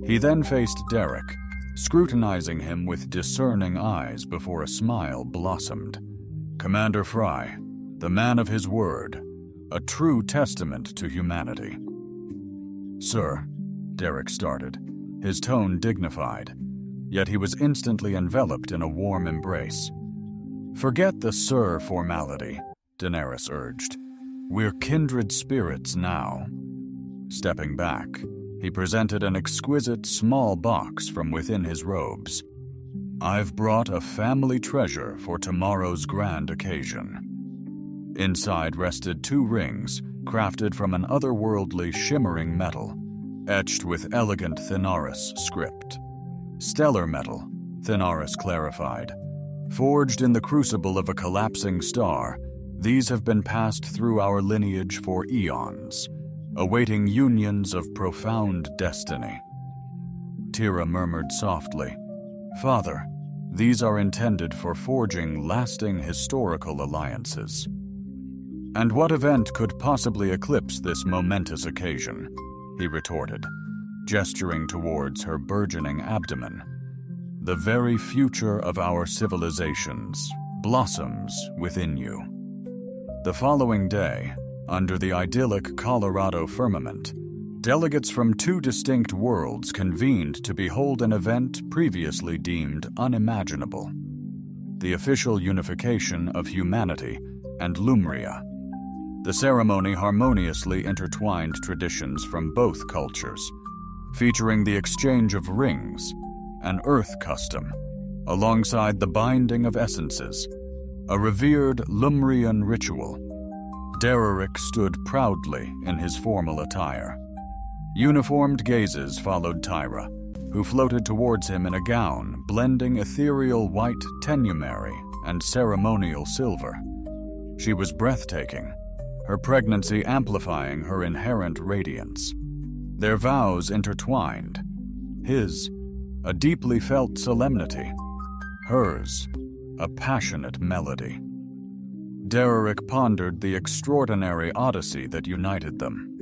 He then faced Derek, scrutinizing him with discerning eyes before a smile blossomed. "Commander Fry, the man of his word, a true testament to humanity." "Sir," Derek started, his tone dignified, yet he was instantly enveloped in a warm embrace. "Forget the sir formality," Daenerys urged. "We're kindred spirits now." Stepping back, he presented an exquisite small box from within his robes. "I've brought a family treasure for tomorrow's grand occasion." Inside rested 2 rings crafted from an otherworldly shimmering metal, etched with elegant Thinaris script. "Stellar metal," Thinaris clarified. "Forged in the crucible of a collapsing star, these have been passed through our lineage for eons, awaiting unions of profound destiny." Tira murmured softly, "Father, these are intended for forging lasting historical alliances." "And what event could possibly eclipse this momentous occasion?" he retorted, gesturing towards her burgeoning abdomen. "The very future of our civilizations blossoms within you." The following day, under the idyllic Colorado firmament, delegates from 2 distinct worlds convened to behold an event previously deemed unimaginable: the official unification of humanity and Lumria. The ceremony harmoniously intertwined traditions from both cultures, featuring the exchange of rings, an earth custom, alongside the binding of essences, a revered Lumrian ritual. Dereric stood proudly in his formal attire. Uniformed gazes followed Tyra, who floated towards him in a gown blending ethereal white tenumary and ceremonial silver. She was breathtaking, her pregnancy amplifying her inherent radiance. Their vows intertwined, his a deeply felt solemnity. Hers, a passionate melody. Derek pondered the extraordinary odyssey that united them.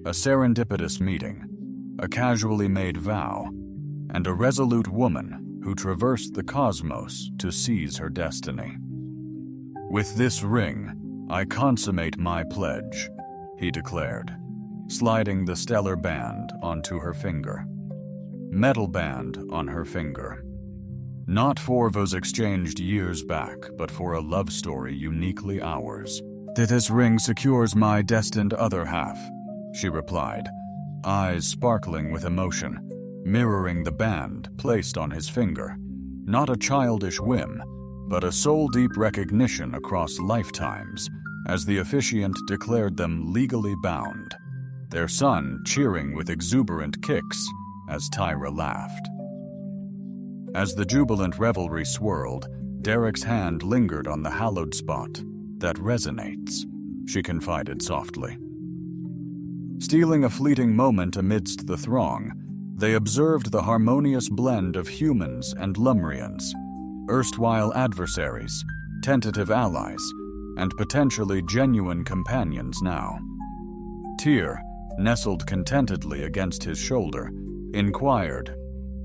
A serendipitous meeting, a casually made vow, and a resolute woman who traversed the cosmos to seize her destiny. "With this ring, I consummate my pledge," he declared, sliding the stellar band onto her finger. Metal band on her finger. Not for those exchanged years back, but for a love story uniquely ours. "This ring secures my destined other half," she replied, eyes sparkling with emotion, mirroring the band placed on his finger. Not a childish whim, but a soul-deep recognition across lifetimes, as the officiant declared them legally bound, their son cheering with exuberant kicks as Tyra laughed. As the jubilant revelry swirled, Derek's hand lingered on the hallowed spot. "That resonates," she confided softly. Stealing a fleeting moment amidst the throng, they observed the harmonious blend of humans and Lumrians, erstwhile adversaries, tentative allies, and potentially genuine companions now. Tyr, nestled contentedly against his shoulder, inquired,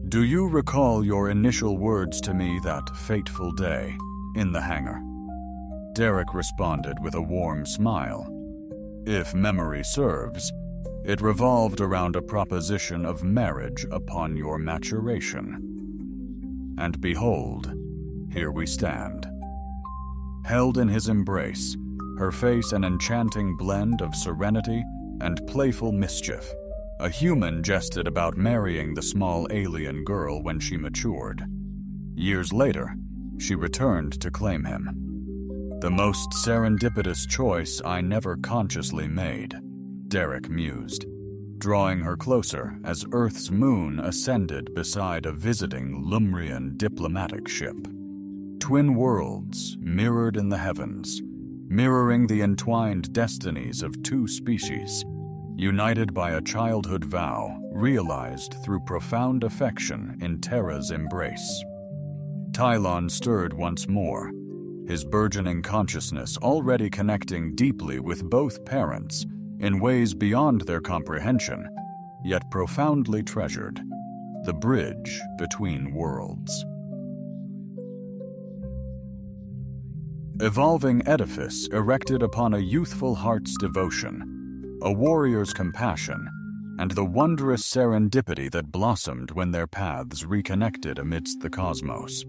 "Do you recall your initial words to me that fateful day in the hangar?" Derek responded with a warm smile. If memory serves, it revolved around a proposition of marriage upon your maturation. And behold, here we stand. Held in his embrace, her face an enchanting blend of serenity and playful mischief. A human jested about marrying the small alien girl when she matured. Years later, she returned to claim him. "The most serendipitous choice I never consciously made," Derek mused, drawing her closer as Earth's moon ascended beside a visiting Lumrian diplomatic ship. Twin worlds mirrored in the heavens, mirroring the entwined destinies of two species, united by a childhood vow realized through profound affection in Terra's embrace. Tylon stirred once more, his burgeoning consciousness already connecting deeply with both parents in ways beyond their comprehension, yet profoundly treasured, the bridge between worlds. Evolving edifice erected upon a youthful heart's devotion, a warrior's compassion, and the wondrous serendipity that blossomed when their paths reconnected amidst the cosmos.